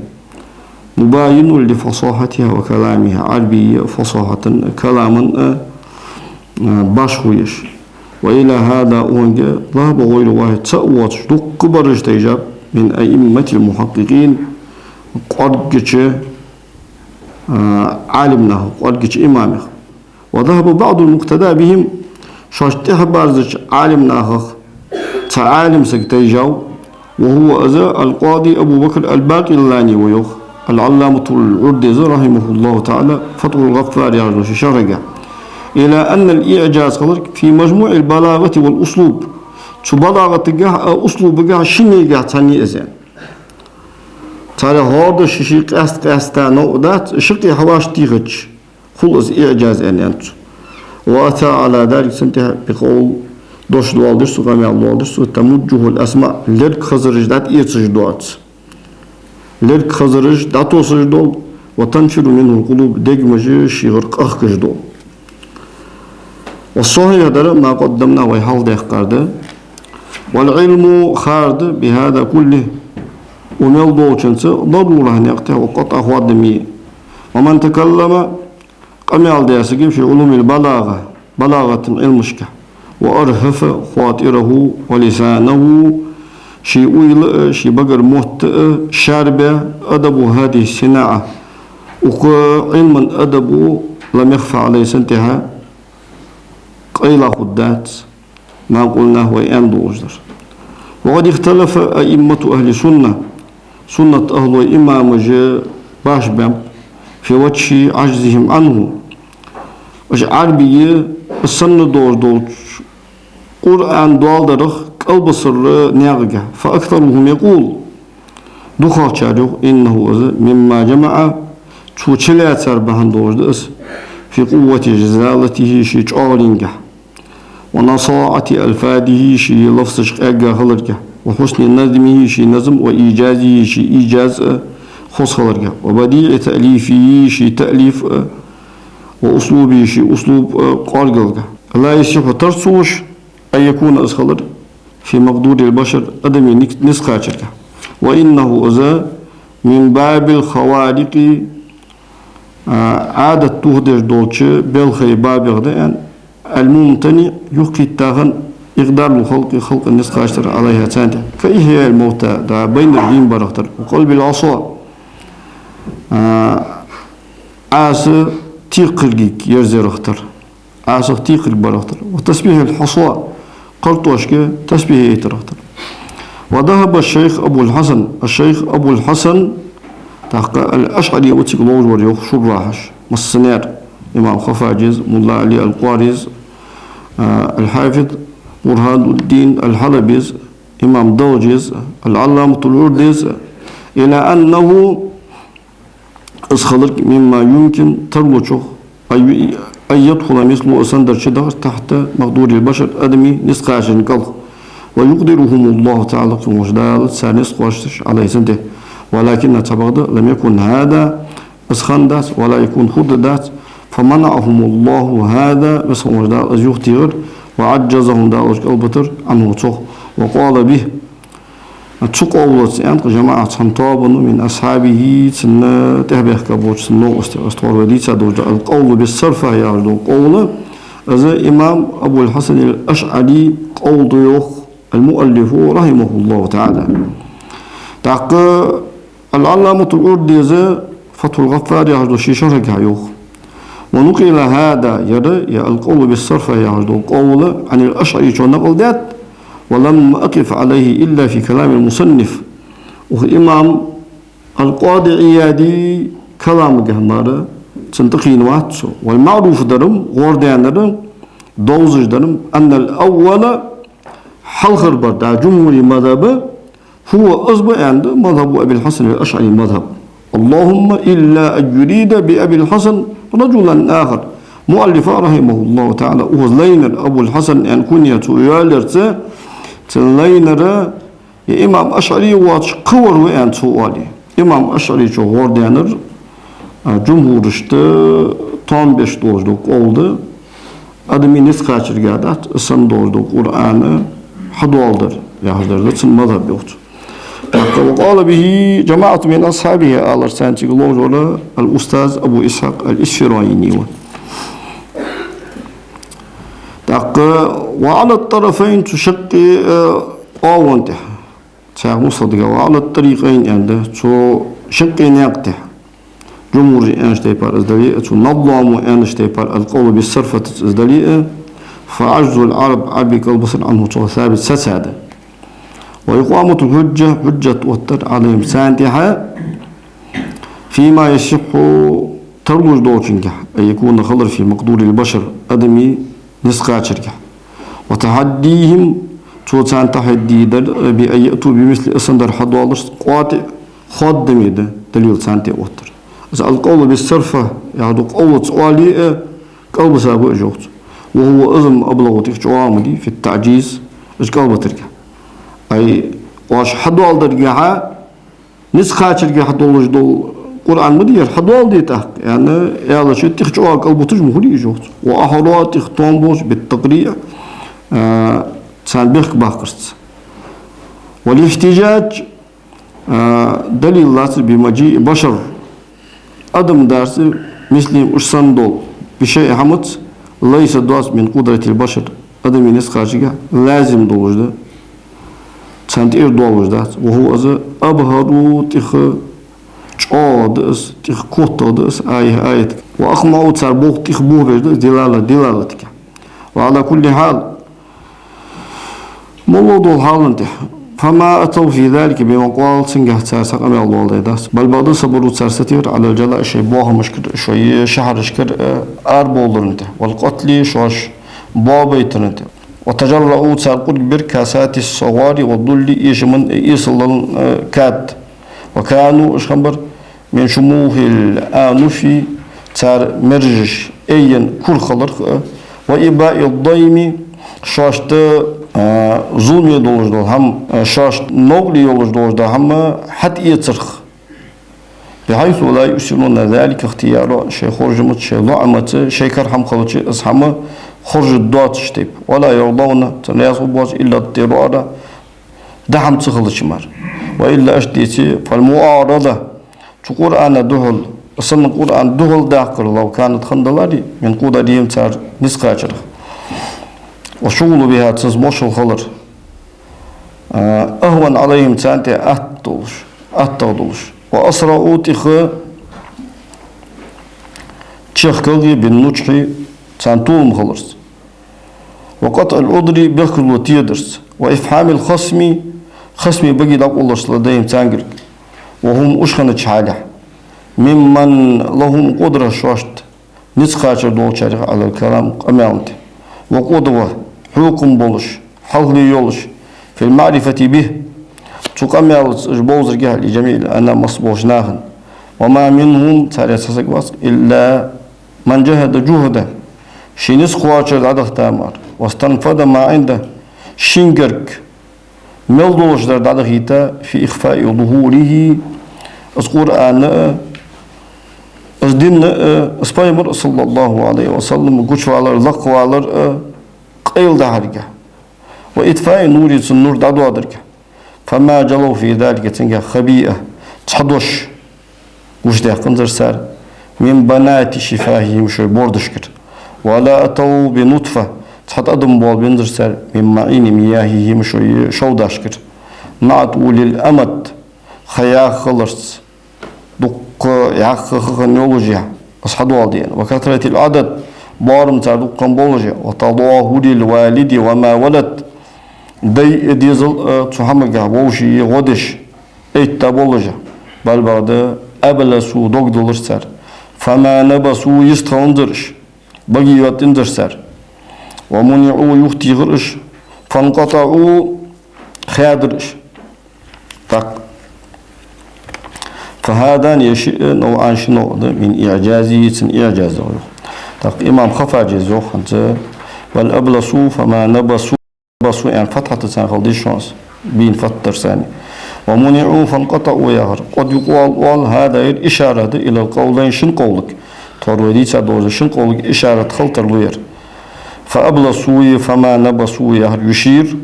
مباين لفصاحتها وكلامها عربي فصاحة كلاما باشويش وإلى هذا أونجا لا بغير واحد تأوات كبر اجتجاب من أئمة المحققين قرقش عالمنا قرقش إمامه وذهب بعض المقتدى بهم شاشته بارزش عالمنا تعالم سكتيجاو وهو أذى القاضي أبو بكر الباقلاني ويوخ العلامة العردي رحمه الله تعالى فتح الغفار يعرض شرقة إلى أن الإعجاز في مجموع البلاغة والأسلوب شو بلاغة جاه أسلوب جاه شنو جاه تاني إزين ترى هذا الشيء قاستانه ودات شقي حواش تيجج خلص إعجاز أنت وأتى على ذلك سنتها بقول دوش دوالدرس وقام الوالدرس تموجه الأسماء لرك خزرج دات إيتسجدوات لرك خزرج داتو سجدول وتنفر منه القلوب دجمج شيغرق أخكجدول والصحيح هذا ما قدمنا ويحال ديقارده والعلم خارد بهذا كله وميل دوشنس ضرورة أن يقطع وقطع خادمية ومن تكلم قميال دياسكي في علوم البلاغة بلاغة علمشكة وأرهف خاطره ولسانه شي ويل شي بقر موت شاربة أدب هذه الصناعة وعلم أدب لم يخفى عليه سنتها قيل خدات ما قلناه ويأمد وجدر وقد اختلف أئمة أهل سنة أهل إمام جاء باش بام في وجه عجزهم عنه وش عربية السنة دور قرآن دوال درخ قلب سر نياغة فأكثرهم يقول دخل شاريو إنه مما جمع توشلات سربهن دور في قوة جزالته شي تعالينجه ونصاعة ألفاده شي لفظ شقاقة خلرجة وحسن نظمه شي نظم وإيجازه شي إيجاز خص خلرجة وبديع تأليفه شي تأليف وأسلوبه شيء أسلوب قارقلقة لا يصح ترسوش أن يكون أسخلر في مقدور البشر أدمي نسخة شركة وإنه أذى من باب الخوارق عادة تهدر دولتش بالخي باب غدان الممتنع يقي التاغن إقدار الخلق خلق النسخة عشر عليها تانية كإحياء الموتى دا بين الدين برختر وقلب العصا عاس تيقرقك يرزر اختر عاس تيقرق برختر وتسبيح الحصى قرطوشك تسبيح يترختر وذهب الشيخ أبو الحسن تحقق الأشعري وتقلوج وريوخ شراحش مصنير إمام خفاجز ملا علي القواريز الحافظ برهان الدين الحلبيز إمام دوجيز العلامة الأرديز إلى أنه أسخلق مما يمكن تروجه أن يدخل مثل أسندر شدار تحت مقدور البشر أدمي نسقاش القلق ويقدرهم الله تعالى في مجدال سانسقاش عليه سنده ولكن تبغض لم يكن هذا أسخن دات ولا يكون خد دات فمنعهم الله هذا بس مجدال أزيختير وعجزهم داوش البتر عنه تصخ وقال به تقولت أنت جماعة حمطابن من أصحابه سنة تهبه كبوش سنة استوار وديتا دوجة القول بالصرفة يعرض القول هذا إمام أبو الحسن الأشعري قول ضيوخ المؤلف رحمه الله تعالى تحق العلامة الأردي فتح الغفار يعرض شي شرك يوخ ونقل هذا يرى القول بالصرفة يعرض القول عن الأشعري شو نقل ذات ولم أقف عليه إلا في كلام المصنف وإمام القاضي عيادي كلام جهنارة تنتقين واتسو والمعروف درم غوردان درم دوزج درم أن الأول حلخر برد جمهور مذهب هو أصبح عند مذهب أبي الحسن الأشعري مذهب اللهم إلا أن يريد بأبي الحسن رجلا آخر مؤلف رحمه الله تعالى وزلينر أبو الحسن أن كنية يالرت تلينر إمام أشعري واتش قور وأن سؤالي إمام أشعري شو غوردانر جمهور tam 5 doğruluk oldu. Adımı niskaçır gadat, ısan doğruluk Kur'an'ı hadvaldır. Yahdırdı, çınmadır yoktu. وقال به جماعة من أصحابه آل سانتي الله الأستاذ أبو إسحاق الإسفرايني وعلى الطرفين تشقي قاونته مصدق وعلى الطريقين عنده تشقي ناقته جمهور أنشتيبار إزدالية تنظم أنشتيبار القول بالصرفة إزدالية فعجز العرب عبك البصر عنه ثابت سسادة وإقامة الحجة حجة وتر عليهم سانتها فيما يصح تروج دوشنك أن يكون خلر في مقدور البشر أدمي نسقا شركة وتحديهم توتان تحدي بأن يأتوا بمثل أسندر حدوالش قاطع خدمي ده دليل سانتي وتر القول بالصرفة يعني قول سؤالي قلب سابق جوت وهو أزم أبلغ تخشوامدي في التعجيز إيش قلب تركه أي واش حدوال درجها نسخة شركة حدوال جدول قرآن مدير حدوال دي تحت يعني يلا شو تخشوا قلب تجمع لي جوت وأحرات تختم بوش بالتقريع سالبخ باكرت والاحتجاج دليل لازم بمجيء بشر أدم درس مسلم أشسندول بشيء حمد ليس داس من قدرة البشر أدم نسخة شركة لازم دولجده سانتير دولجدات وهو أذا أبهروا تخ شادس تخ كوتادس آية وأخمعوا تربوه تخ بوه دلالتك وعلى كل حال مولود الحال انته فما أتوا في ذلك بمقال سنجح تسارسق أمي الله داس بل بعض صبروا تسارستير على الجلاء شيء بوها مشكر شوية شهر شكر أربولر انته والقتل شوش بابيتر انته وتجرؤوا تسارقوا بركاسات الصغار والظل يشمن يصل الكاد وكانوا اشخبر من شموه الآنف تار مرجش أين كل خلق وإباء الضيم شاشت ظلم يدولجدو هم شاشت نوغلي يولجدو هم حتى يترخ بحيث لا يؤسرون ذلك اختيار شيء خرجمت شيء ضعمت شيء كرحم خلط أصحمه خرج الدوات شتيب ولا يرضون تناسب إلا الضرارة دحم تخلص مار وإلا أشتيتي فالمعارضة تقول أنا دهل أصلا القرآن دهل داخل لو كانت خندلاري من قدرهم تار نسقاجر وشغل بها تزموش الخلر أهون عليهم تانتي أتطولش وأسرعوا تشخكي بالنجح تانتول مخلص وقطع الأضري بخل وتيدرس وإفحام الخصم خصمي بقي لك الله لديهم تانجرك وهم أشخنة حالة ممن لهم قدرة شوشت نسخاچر دول شارع على الكلام قمانت وقدوة حكم بولش حل يولش في المعرفة به تقمل بوزر جهل لجميع أنا مصبوش ناهن وما منهم تاريخ إلا من جهد جهدا شينس خواچر عدخ تامر واستنفد ما عنده شينجرك ملدولش در دعدخيتا في إخفاء ظهوره القرآن أصدين أسبايمر صلى الله عليه وسلم قشوالر لقوالر قيل دهرجة وإطفاء نور النور دعوة درجة فما جلوا في ذلك تنجا خبيئة تحضش وش ده قنزر سار من بنات شفاههم شو بوردشكر ولا أتوا بنطفة تحت أدم بول بنزر سار من معين مياههم شو داشكر مع طول الأمد خيا خلص دق يحقق نيولوجيا أصحاب والدين وكثرة العدد بارم تعدق بولوجيا وتضاهل الوالد وما ولد دي ديزل تحمق بوشي غدش ايتا بولوجيا بل بعد أبلسو دوك دولر سار فما نبسو يستغندرش بقيات اندرسار ومنعوا يختي غرش فانقطعوا خادرش فهذا يشيء نوعان شنو من إعجازي إعجاز إمام خفا جزو خنت والأبلسوا فما نبسوا يعني فتحة تسان دي شانس بين فتر ثاني ومنعوا فانقطعوا يهر قد يقال هذا إشارة إلى القولين شن قولك ترويدي تدوز شن قولك إشارة خلطر لوير فأبلسوا فما نبسوا يهر يشير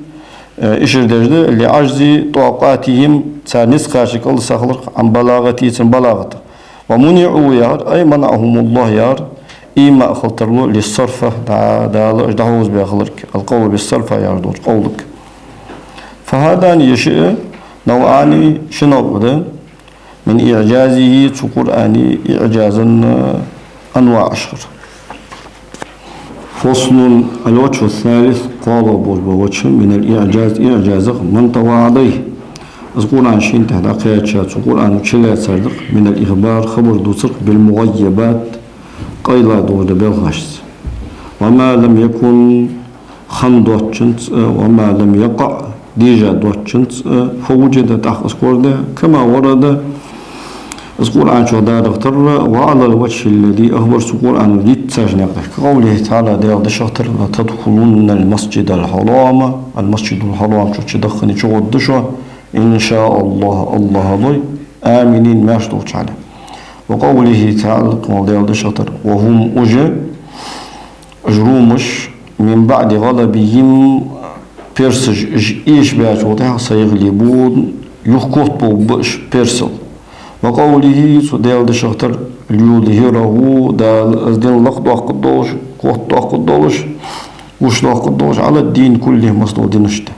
إشر دجده لعجز طاقاتهم تنسخاشك الله سخلق عن بلاغتي بلاغته ومنعوا يهر أي منعهم الله يهر إما خلطر له للصرفة دعوز بأخلق القول بالصرفة يهر قولك فهذا يشيء نوعان شنو ده من إعجازه تقرآني إعجازا أنواع أشهر فصل الوجه الثالث قال بوجه من الإعجاز إعجازه من طوى عليه أذكر عن شيء تحت قياد شات القرآن شلا صادق من الإخبار خبر دوسق بالمغيبات قيلا دور بالغشس وما لم يكن خندوت وما لم يقع ديجا دوت فوجد تحت أذكر كما ورد أذكر عن شهداء دكتور وعلى الوجه الذي أخبر سقور عن الجد ساجن كقوله تعالى ده شهر تدخلون المسجد الحرام شو تدخلني شو الدشوا إن شاء الله ضي آمنين ما شطوش عليه وقوله تعالى قال ده شهر وهم أجرومش من بعد غلبهم بيرسج إيش بيعتوده سيغلبون يخكوت بوش بيرسل وقوله سدال دشختر ليظهره دال أزدين لقطة قدوش قطة قدوش وش قدوش على الدين كله مصدود نشته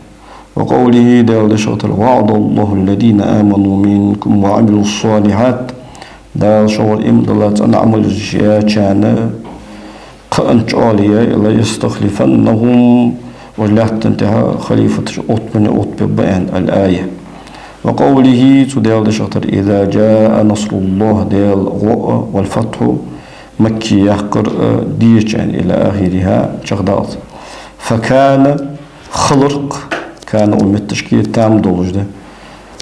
وقوله دال دشختر وعد الله الذين آمنوا منكم وعملوا الصالحات دال شغل دلات أن عمل الجيات كان قأنت عالية إلا يستخلفنهم وجلات انتهى خليفة أطبن بيان الآية وقوله تدال دشتر إذا جاء نصر الله دال غاء والفتح مكي يحقر ديش يعني إلى آخرها شغدات فكان خلق كان أم التشكيل تام دولجده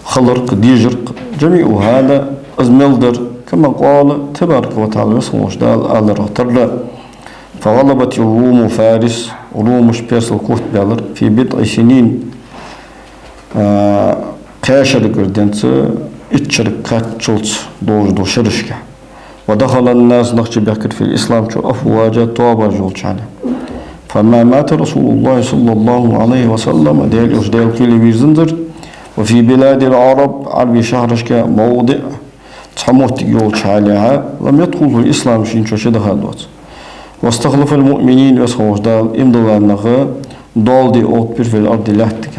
خلق ديجرق جميع هذا أزملدر كما قال تبارك وتعالى يصنوش دال آل رغتر فغلبت الروم فارس روم شبيرس الكوت بيالر في بضع سنين قاشر قردنت اتشرك كاتشلت دو شرشكه ودخل الناس نخش بكر في الإسلام شو أفواجا توبة جولش عليه فما مات رسول الله صلى الله عليه وسلم ديال أجدال كيلي بيزنزر وفي بلاد العرب عربي شهرشك موضع تحموت جولش عليها لم يدخل في الإسلام شين شو شده هالوقت واستخلف المؤمنين يسخوش دال إمدلال نخا دول دي أوت في الأرض لحتك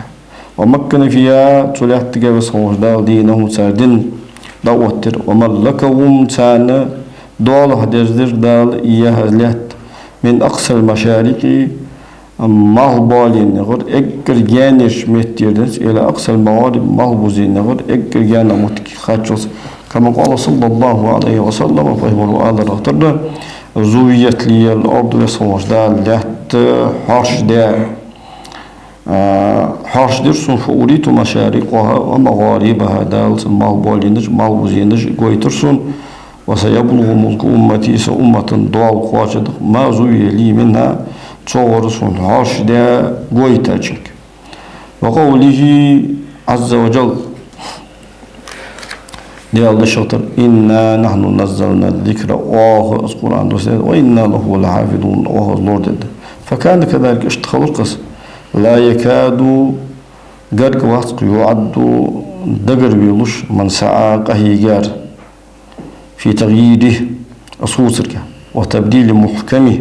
ومكن فيها تلحتك يسخوش دال دينهم سردين دعوتر وملكهم تانا دول هدردر دال إياها لحت من أقصى المشارق مهبالين نغر إكر جانش متيردنس إلى أقصى المغارب مهبوزين نغر إكر جانا متكي خاتشوس كما قال صلى الله عليه وسلم فهو آل رغتر زويت لي الأرض وصوش دال لحت حرش دا حرش درسون فأريد مشارقها ومغاربها دال مهبالينج مهبوزينج قويترسون وسيبلغ ملك أمتي سأمة ضال قواشد ما زوي لي منها تصورسون حرش دا قويتاجك وقوله عز وجل ديال الشطر إنا نحن نزلنا الذكر القرآن وإنا له لحافظون لورد فكان كذلك اشتخل القص لا يكاد قرق واسق يعد دقر بيلوش من سعى قهيجار في تغييره أصوصرك وتبديل محكمه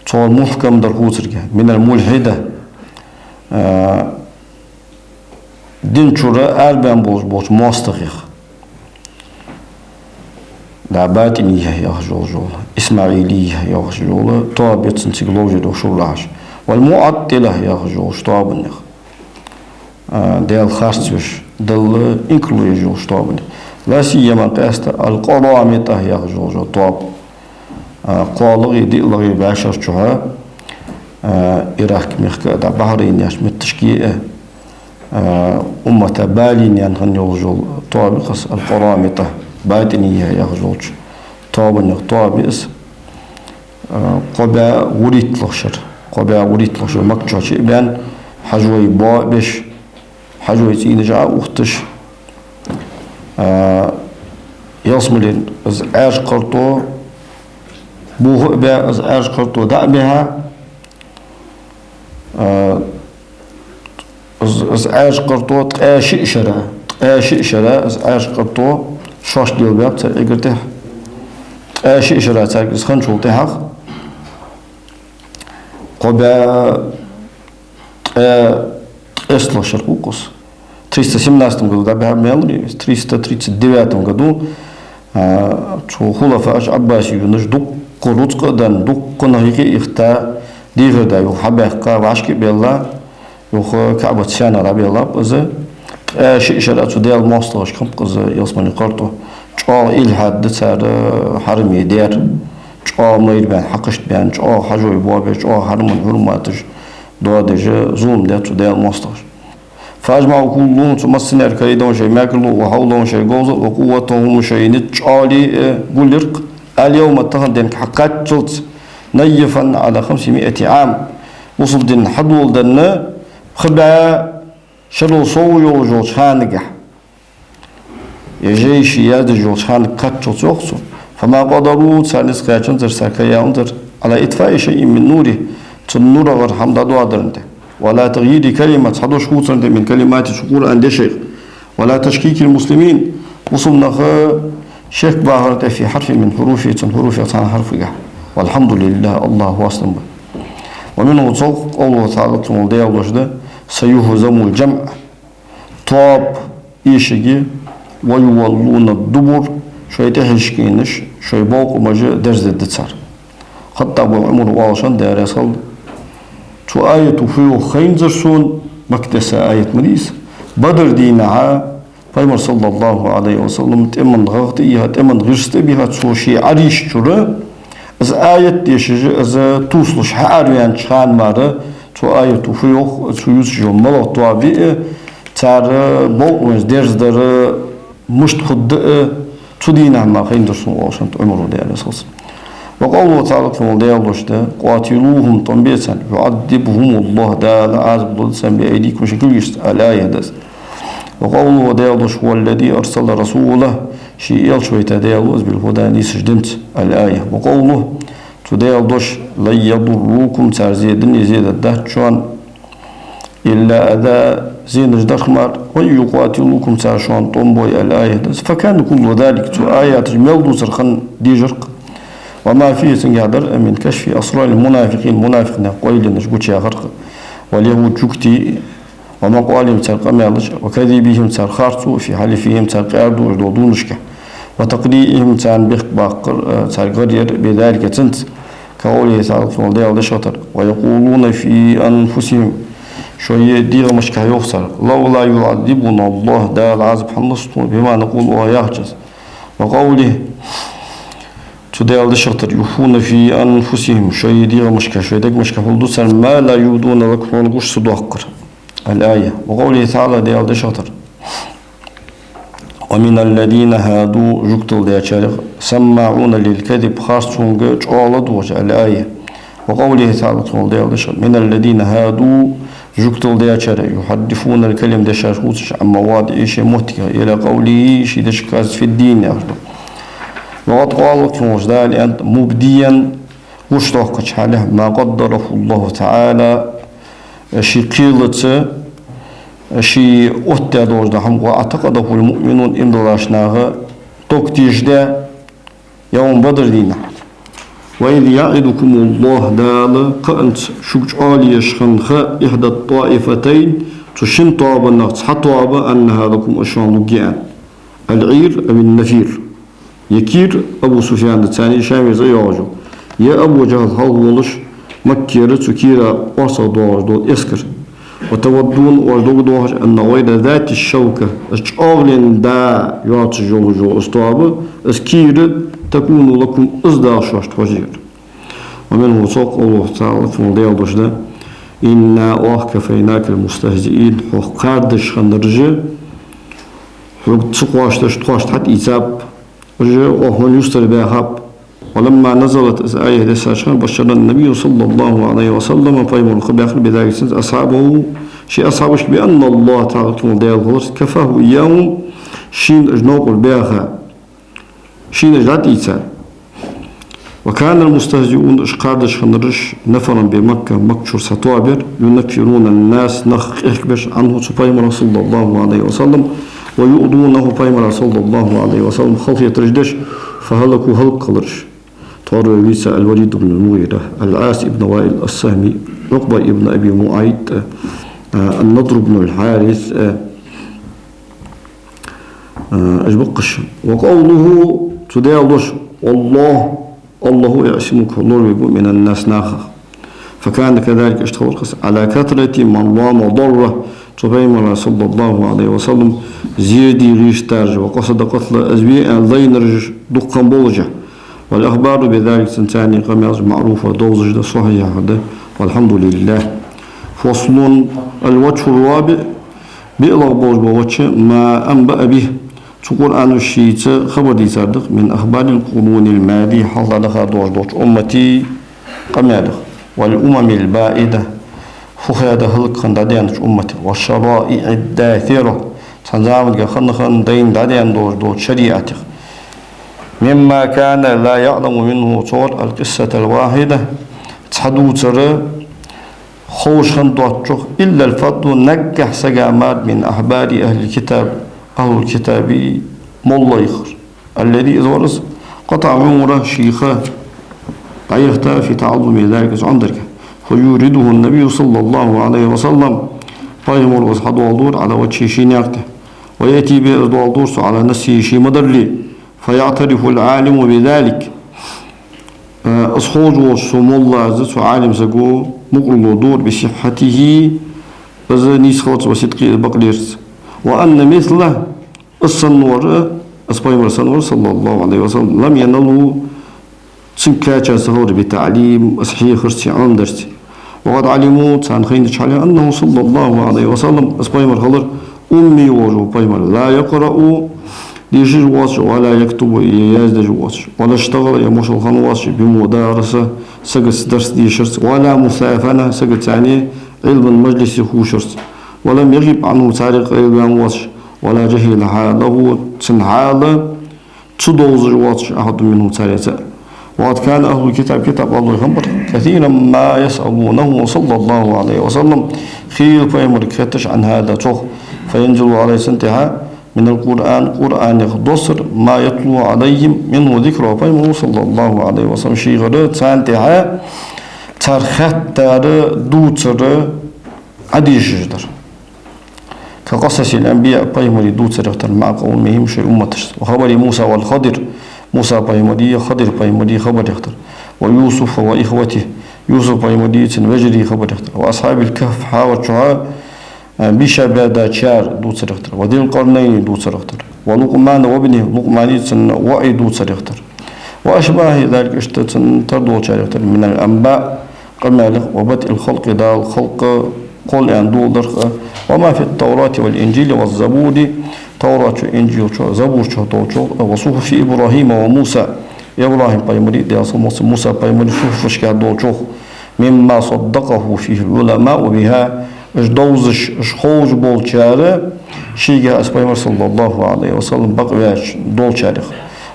صور محكم درقوصرك من الملحدة دين شراء أربان بوش مواستخيخ لعباتنية يا جول إسماعيلية يا جول طابت سنتيكولوجيا دو شولاش والمعطلة يا جول شطابنخ ديال خارتوش دل إنكلوي جول شطابنخ لا سيما قاست القرامطة يا جول طاب قالغي دي لغي باشر شوها إراك مخكا دا بحرين ياش متشكيئة أمة بالين ينغن جول طاب خص القرامطة باطنية يغزوج طابن طابس قبا وريت لخشر مكتشاش بان حجوي با بش حجوي تينجا وقتش يصملين از عاش قرطو بوه با از عاش قرطو دا بها از عاش قرطو تقاشي إشرا از عاش قرطو شاش ديال باب تاع إقرته شي إشارات تاع سخن شغل تاعها قبا إسلا شرقوقس 317 году дабя мелри 339 году شو خلفاء عباسيون نجدق قروق دان دق نهيك إختا ديغر دا يو حباقا وعشكي بالله يو كعبة سانا ربي الله بزا شي إشارات ديال مصطلح كم قز يصمني قرطو شو إلحاد دسار حرمي دير شو مير بان حقشت بان شو حجوي بوابي شو حرم الحرماتش دوادج زوم ديال مصطلح فأجمعوا كلهم ثم السنة كيدون شيء ماكلوا وحولهم شيء جوز وقوتهم شيء نتشالي قولرق اليوم اتخذ دينك حقات جلت نيفا على 500 عام وصل دين حدول دنا خبا شلو صو يوجو شانقح يجيش ياد جو شانق كاتشو تيوخسو فما قدروا تسانس كاتشن ترساكيا انتر على إطفاء شيء من نوره تنور غير حمد دوادرنته ولا تغيير كلمة حدوش كوتر من كلمات شكور عند شيخ ولا تشكيك المسلمين وصلنا شيخ باهرت في حرف من حروفه حروف عن حرف جح والحمد لله الله واصل ومنه صوت الله تعالى تمضي الله سيهزم الجمع طاب إيشجي ويولون الدبر شوي تهشكينش شوي باق ومجا درز الدتسار حتى أبو عمر وعشان دار يصل تو آية فيه خينزرسون بكتسا آية مريس بدر دينها فيمر صلى الله عليه وسلم تأمن غغط إيها تأمن غرست بها تسوشي عريش جرى از آية ديشج از توصلش حاروان شان مارا تو آية فيه سيوز جمال طوابي تار بوغمز درز در مشت خد تو دينها ما خينزرسون وعشان عمر دار يصل وقوله تعالى في الله قاتلوهم طنبيسا يعذبهم الله تعالى عذب ضلسا بأيديكم شكل الآية دس وقوله ديالوش هو الذي أرسل رسوله شيء يلشوي تديالوز بالهدى نيسجدنت الآية. وقوله تديالوش لن يضروكم تارزيدن يزيد الدهت شوان إلا أذى زين جدخمر ويقاتلوكم تارشوان طنبوي الآية. فكان كل ذلك آيات ملدو سرخن ديجرق وما فيه سنقادر من كشف أسرار المنافقين منافقنا قويل نشقوش يا غرق واليهود جوكتي وما قوالهم تلقى مالج وكذبهم تلقارتو في حلفهم تلقاردو وردودونشك وتقريئهم تنبخ باقر تلقرير بذلك تنت كقوله تعالى في والدي شطر ويقولون في أنفسهم شوية ديغ مشكا يخسر لولا يعذبنا الله دا العذب حنصتو بما نقول ويحجز. وقوله تدال شطر يخون في أنفسهم شوية ديغ مشكا شوية ديغ مشكا فلدوسا ما لا يودون لكم ونقوش صدوقر الآية. وقوله تعالى ديال شطر ومن الذين هادوا جكتل ديال سماعون للكذب خاصون جعلدوش الآية. وقوله تعالى ديال شطر من الذين هادوا جكتل ديال يحدثون الكلم ديال عن مواضع شيء مهتكة إلى قوله شيء دشكاز في الدين يأخذ. وقد قال كموجدال أنت مبديا وشتوقع حاله ما قدره الله تعالى شي قيلة شي أتى دوجدهم واعتقده المؤمنون إن دلاشناها توكتيج دا يوم بدر دينا. وإذ يعدكم الله دال قأنت شكج آلي يشخنخ إحدى الطائفتين تشن طابا نغتس حطابا أنها لكم أشوان لقيان العير أو النفير. يكير أبو سفيان الثاني شامي زي يعجو يا أبو جهل هالولش مكيرة تكيرا وصا دوار دول إسكر وتودون وردوك دوهش أن غير ذات الشوكة أشعالين دا يعطي جول جو أستوابة أسكيرة تكون لكم أصدار شاشت وجير. ومنه صوق الله تعالى في مضيع دشدا إنا كفيناك المستهزئين وقاردش خندرجة تسقواش تشتقواش حتى إيتاب وهو يستر بها. ولما نزلت آية دساشان بشر النبي صلى الله عليه وسلم فيما الخباخر بذلك أصحابه شيء أصحابش بأن الله تعالى كفاه إياهم شين أجنوق الباخة شين أجلات إيتان. وكان المستهزئون إشقادش خنرش نفرا بمكة مكشور ستوابر ينفرون الناس نخ إخبش عنه صفيم صلى الله عليه وسلم ويؤذونه فيما صلى الله عليه وسلم خلق يترجدش فهلكوا هلق قلرش. طار عيسى الوليد بن المغيرة العاص بن وائل السهمي عقبة بن أبي معيط النضر بن الحارث أجبقش. وقوله تدالش والله الله يعصمك الله من الناس ناخ. فكان كذلك اشتغل على كثرة من رام ضره صبيم صلى الله عليه وسلم زيدي ريش تارج وقصد قتل أزبياء ضينرج دقا بولجة. والأخبار بذلك سنتاني قماز معروفة دوزج صحيحة والحمد لله. فصل الوجه الرابع بإلغ بوج بوجه ما أنبأ به تقول أن الشيء خبر دي صادق من أخبار القرون الماضية حصل لها دوج أمتي قمادة والأمم البائدة فخيادة هلق خندادين أمتي والشرائع الداثرة تنزامد خن دين دادين دوج شريعتك مما كان لا يعلم منه صور القصة الواحدة تحدو ترى خوش خندوتشوخ إلا الفضل نجح سجامات من أحبار أهل الكتاب أهل الكتاب مولا يخر الذي إذ ورث قطع عمره شيخا عيختا في تعظم ذلك عندك فيورده النبي صلى الله عليه وسلم فيمر وصحد والدور على وجه شينيرته ويأتي بإرض والدور على نفسه شي مدرلي فيعترف العالم بذلك أصحوج وصم الله عزت عالم سقو مقرل دور بصحته فزنيس خلط وصدقي البقليرس وأن مثله الصنور أصبحنا الصنور صلى الله عليه وسلم لم ينلوا سنكاتشا سهور بتعليم أصحي خرسي عندرسي وقد علموا تان خينش عليه أنه صلى الله عليه وسلم أصبحنا الخضر أمي وجو لا يقرأ يجر واسع ولا يكتب يزدج واسع ولا اشتغل يمشي الخن واسع بمدارسة سجس درس ديشرس ولا مسافنة سجت يعني علم المجلس خوشرس ولم يغيب عنه تاريخ علم واسع ولا جهل حاله تن حاله تدوز جواتش أحد منهم ثالثة. وقد كان أهل الكتاب كتاب الله يخبر كثيرا ما يسألونه صلى الله عليه وسلم خير فيمر كتش عن هذا توخ فينزل عليه سنتها من القرآن يخدصر ما يتلو عليهم منه ذكره فيمر صلى الله عليه وسلم شيء غير سنتها ترخت دوتر عديش جدر كقصص الأنبياء فيمر دوتر مع قومهم شيء أمتش وخبر موسى والخضر موسى بايمودي خضر بايمودي خبر يختر ويوسف وإخوته يوسف بايمودي تنوجري خبر يختر وأصحاب الكهف حاوت شعاء بشبادة شار دوتر يختر وذي القرنين دوتر يختر ولقمان وابنه لقماني تن وعي دوتر يختر وأشباه ذلك اشتتن تردو شار يختر من الأنباء قمالق وبدء الخلق دا الخلق قل أن دول وما في التوراة والإنجيل والزبور توراة إنجيل زبور وصحف إبراهيم وموسى إبراهيم بايمري دي أصل موسى بايمري صحف فشكا دوشوخ مما صدقه فيه العلماء وبها اجدوزش اشخوج بولشارة شيء أسبايمر صلى الله عليه وسلم بقواش دولشارخ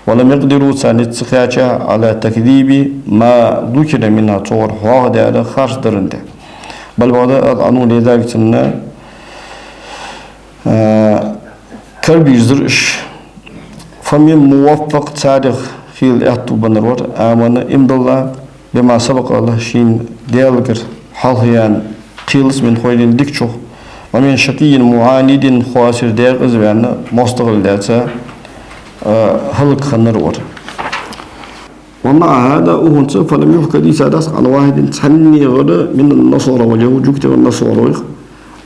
ولم يقدروا سنتسخاتها على تكذيب ما ذكر منها صور حواغ على خارج درنده بل بعد أضعنوا لذلك سنة كربي يزرش فمن موفق تاريخ في الأهتو بنرور آمن إمد الله بما سبق الله شين ديالكر حالهيان قيلس من خويلين ديكشو ومن شقي معاند خواسر ديال إزبان مستغل داتا هلك خنرور ومع هذا أهنت فلم يحكى دي سادس عن واحد تحني غدا من النصارى واليهود يكتب النصارى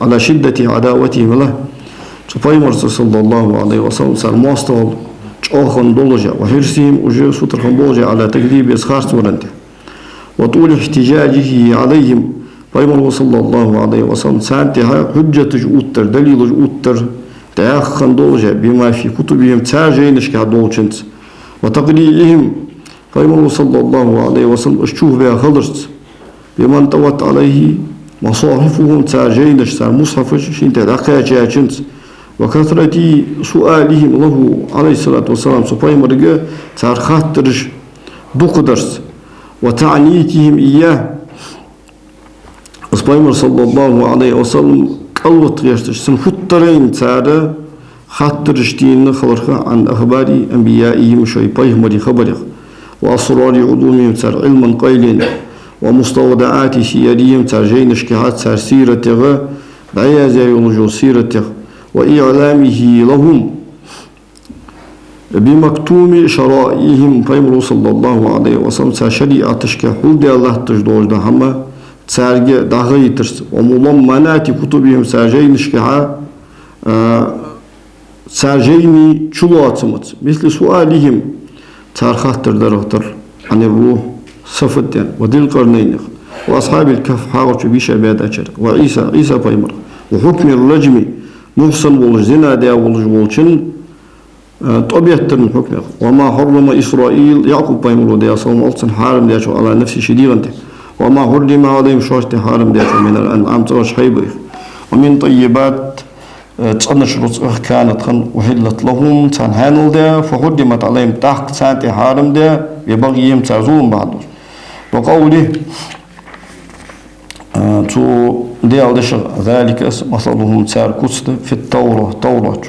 على شدة عداوتهم له فبايمر صلى الله عليه وسلم صار مواصل أخن دولجة وحرصهم وجه سطر خنبوجة على تكذيب إسخارس ورنته وطول احتجاجه عليهم بايمر صلى الله عليه وسلم سانتها حجة جؤتر دليل جؤتر تأخن دولجة بما في كتبهم تاجينش كدولجنت وتقريعهم بايمر صلى الله عليه وسلم اشتوه بها خلصت بما انطوت عليه مصاحفهم تاجينش سار مصحف شين تدقى جاجنت وكثرة سؤالهم له عليه الصلاة والسلام سبحانه مرقى تار خاطرش دقدرس وتعنيتهم إياه سبحانه صلى الله عليه وسلم قلوت يشتش سنفترين تار خاطرش دين خبرها عن أخبار أنبيائهم وشيباهم ودي خبره وأسرار علومهم تار علما قيلين ومستودعات سياريهم تار جينش كهات تار سيرته بعيازة يولجو سيرته وإعلامه لهم بمكتوم شرائهم فيمر صلى الله عليه وسلم شريعة تشكى حول الله تجدوج دهما تسارجة دغيترس ومضمنات كتبهم ساجين شكها ساجيني شلواتمت مثل سؤالهم تارخاتر درختر عن الروح صفتين وذي القرنين وأصحاب الكهف حاوش بشباد أجر وعيسى فيمر وحكم الرجم محسن والزنا دا والجولشن طبيعة الحكم وما حرم إسرائيل يعقوب بايمرو دا صوم ألسن حارم دا على نفس شديدا وما حرم عليهم شوشت حارم دا من الأنعام تغش حيبه ومن طيبات تصنش رزق كانت خن وحلت لهم تنهانل دا فحرمت عليهم تحت سانت حارم دا ببغيهم تعزون بعض وقوله تو ديالش ذلك مثلهم سار كست في توراة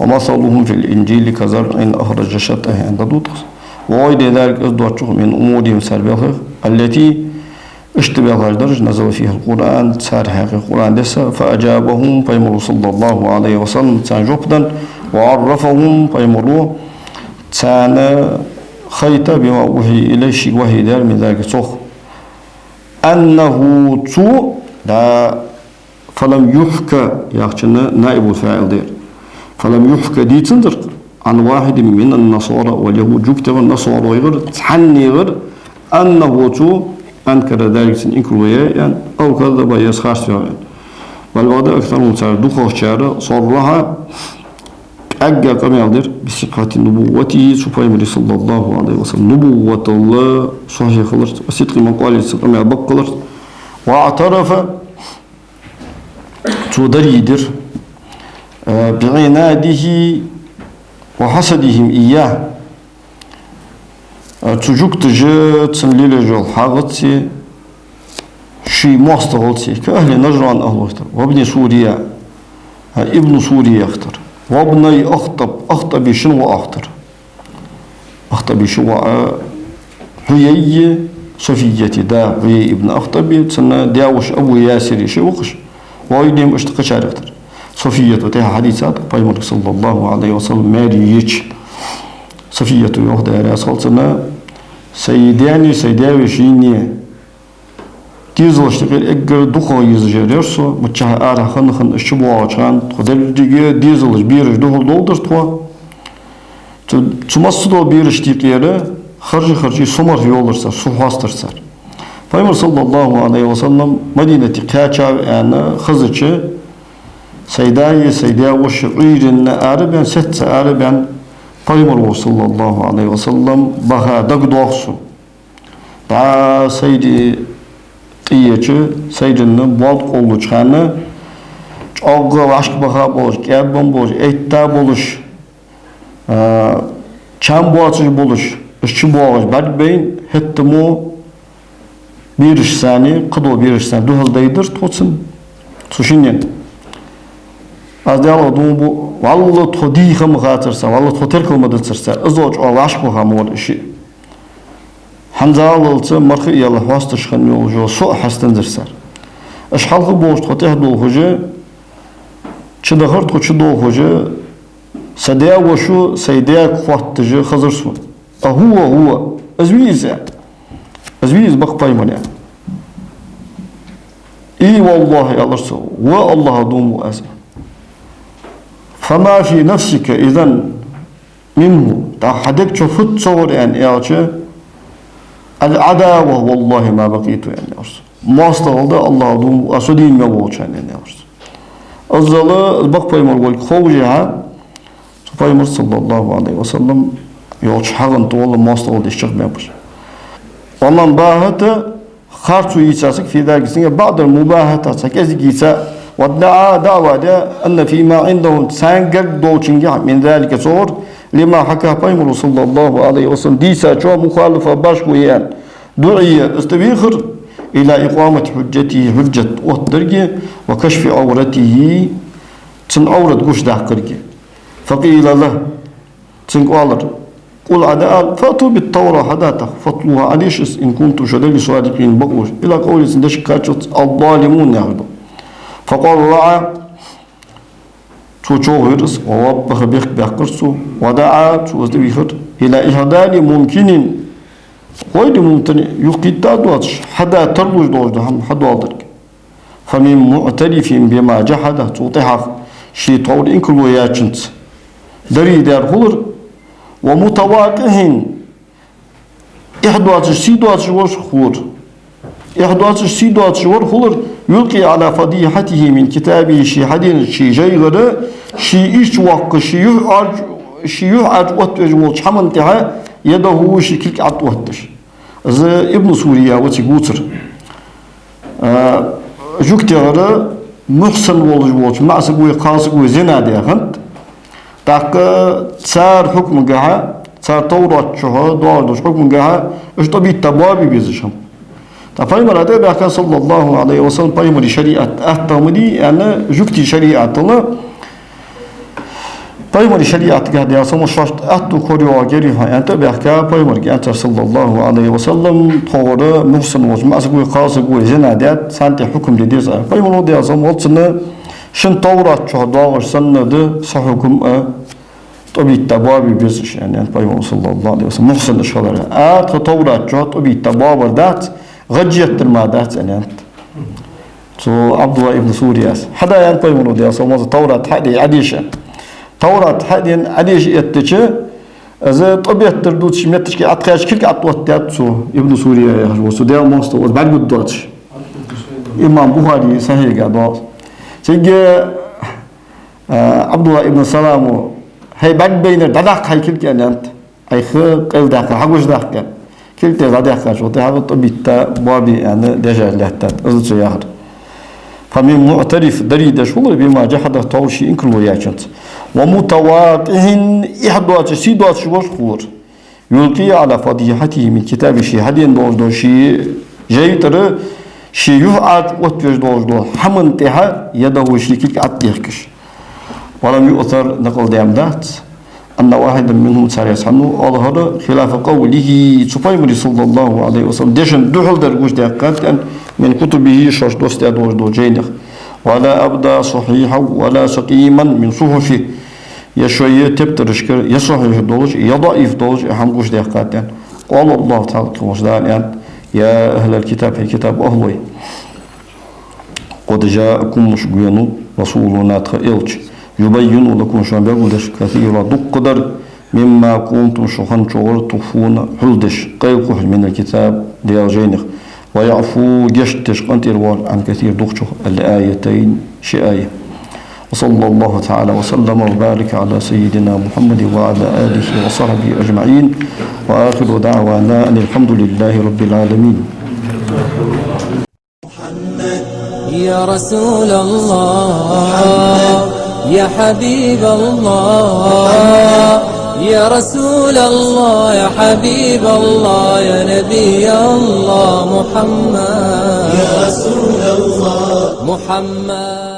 ومثلهم في الإنجيل كزرع أخرج شطأه عند دوتس وغير ذلك أصدوته من أمورهم سار التي اشتبه درج نزل فيها القرآن سار حقيقي القرآن دسا فأجابهم فيمر صلى الله عليه وسلم تان جبدا وعرفهم فيمروا تان خيط بما وحي إليه شيء وحي دار من ذلك صخ أنه تو دا فلم يحكى يحكينا نائب الفاعل دير فلم يحكى دي تندر عن واحد من النصارى واليهود جبت النصارى غير تحني غير أنه تو أنكر ذلك إنكروا يعني أو كذب يسخاش يعني والبعض أكثر من دخل الشارع صرها أجل كما يقدر بثقة نبوته سبحانه صلى الله عليه وسلم نبوة الله صحيح خلص وصدق من قال كما بقلر واعترف تودريدر بعناده وحسدهم إياه تجوك تجد سنليل جول حاغتي شي مواستغلتي كأهل نجران أهل اختر وابن سوريا ابن سوريا اختر وابني أخطب شنو أختر أخطب شنو هي صفية دا هي ابن أخطب تسنى داوش أبو ياسر شوقش ويديم اشتقش اختر صفية تها حديثات بايمر صلى الله عليه وسلم ماري يتش صفية يوحدة يا صلتنا سيداني سيداوي شيني تيزل اشتغل اقر دخو يزجريرسو متشاه آره خن الشبوة وشان تخدر ديگه ديزل بيرش دخل دولدر تخوا تمصدو بيرش تيقيره خرجي سمر يولرسا سوحاسترسار بايمر صلى الله عليه وسلم مدينة قاچا يعني خزچه سيداوي شعيرن آربان ست آربان بايمر صلى الله عليه وسلم بها دقدوخسو با سيدي تيجي سيدنا بولد قولو چانه چاقه واشق بها بولش كابن بولش ايتا بولش چان بولش بولش اشچ بولش بعد بين هتمو بيرش ثاني قدو بيرش ثاني دوهل دايدر توتسن سوشينين از دیال دوم بو والله تودی خم خاطرسا والله توتر کلمه دتسرسا ازوج علاش بو همور اشی حنزاللت مرخي يلا واستش خنيو جو سو حستنزرسر اش حلق بوش توته دول هوجه چدهر تو چدو هوجه سديا وشو سيديا قوات تجي خزرسون هو ازويز بق بايمون اي والله يا الله والله دوم اسف فما في نفسك إذن منه حدك شفت صور يعني إياشه العداوة والله ما بقيت يعني أرس ما استغلد الله دوم أسودين ما بوش يعني أرس الزلا البق بايمر والخوجها بايمر صلى الله عليه وسلم يوش حقن طول ما استغلد الشيخ ما بوش ومن باهت خارج يساسك في ذلك بعض المباهتات كذلك يسا وادعى دعوة أن فيما عندهم سانجر دوشنجا من ذلك صور لما حكى بايمر صلى الله عليه وسلم ديسا شو مخالفة باشكويان دعي استبيخر إلى إقامة حجته حجة والدرجة وكشف عورته تن عورة قش داقرجة فقيل له تنقالر قل عداء فأتوا بالتوراة حداته فاطلوها عليش إن كنتم شدل صادقين بقوش إلى قول سندش كاتشت الظالمون يعرضون فقال رعى تشو هرس ووبخ بيخ بيقرسو ودعا تشوز بيخر إلى إهدال ممكن غير ممكن يقيتا دواتش حدا ترلوج دوج دهم حد والدرك فمن معترف بما جحد توطيح شي طور إنكل وياتشنت دري دار خلر ومتواقعين إحدواتش سيدواتش وش خور إحدواتش سيدواتش ور خلر يلقي على فضيحته من كتابه شي حدين شي جيغر شي إيش وق شي يعج وتج وش حمنتها يده شي كيك عط وتش ز ابن سوريا وتيغوتر جوكتر محسن وش معسقوي قاسقوي زنا دي خنت تاك صار حكم جها صار توراة شهر دور حكم جها ايش طبيعي تبابي بيزشم فايمر هذا بيحكي صلى الله عليه وسلم فايمر شريعة أهتمدي أنا جوكتي شريعة الله فايمر شريعة قاعد يسمى شرط أهتو كوريو جريها أنت بيحكي فايمر أنت صلى الله عليه وسلم طور محسن وجمع سقوي قاسق وزنا ديت سانتي حكم لديس فايمر ده يسمى وصلنا شن توراة شهداء سنة ده صحكم طبي التبابي بيزش يعني فايمر صلى الله عليه وسلم محسن شهداء توراة شهداء طبي التبابر ذات غجيت المادات يعني تو عبد الله ابن سوريا حدا يعني بايمونو دي اصلا توراة حدي عديشة توراة حدي عديش يتجه اذا طبيعة تردود شميتش كي عطاش كيك عطوت تاتسو ابن سوريا يا وسو ديال مونستو بعد قدوتش امام بخاري صحيح قاعد تيجي عبد الله ابن سلام هي بعد بين دداق هاي كيك يعني انت اي خ قل داك حقوش داك كلتا غادي خارج وتي هذا طبيتا بابي يعني ديجا لهتات ازت ياخر فمن معترف دريد شغل بما جحد طول شيء إنكلو ياجنت ومتواقع إحدى سيدات شغل يلقي على فضيحته من كتاب شيء هدين دور شيء جيتر شيء يفعل وتوج دور حمنتها يده شريكك عتيكش ولم يؤثر نقل دامدات أن واحدا منهم ساريس عنه أظهر خلاف قوله سبحانه صلى الله عليه وسلم دشن دخل درجوش دقات من كتبه شاش دوست دور جينخ ولا أبدا صحيحا ولا سقيما من صحفه يشوي تبترشكر يصحيح دولج يضعيف دولج أهم جوش دقات قال الله تعالى كمشدان يا أهل الكتاب في كتاب أهلي قد جاءكم مشبين رسولنا تخيلش يبين لكم شبابش كثيرا دقدر مما كنتم شخن شغل تخفون حلدش قيقه من الكتاب ديالجينخ ويعفو جشتش قنتر عن كثير دقشه الآيتين شآية وصلى الله تعالى وسلم وبارك على سيدنا محمد وعلى آله وصحبه أجمعين وآخر دعوانا أن الحمد لله رب العالمين. يا رسول الله يا حبيب الله يا رسول الله يا حبيب الله يا نبي الله محمد يا رسول الله محمد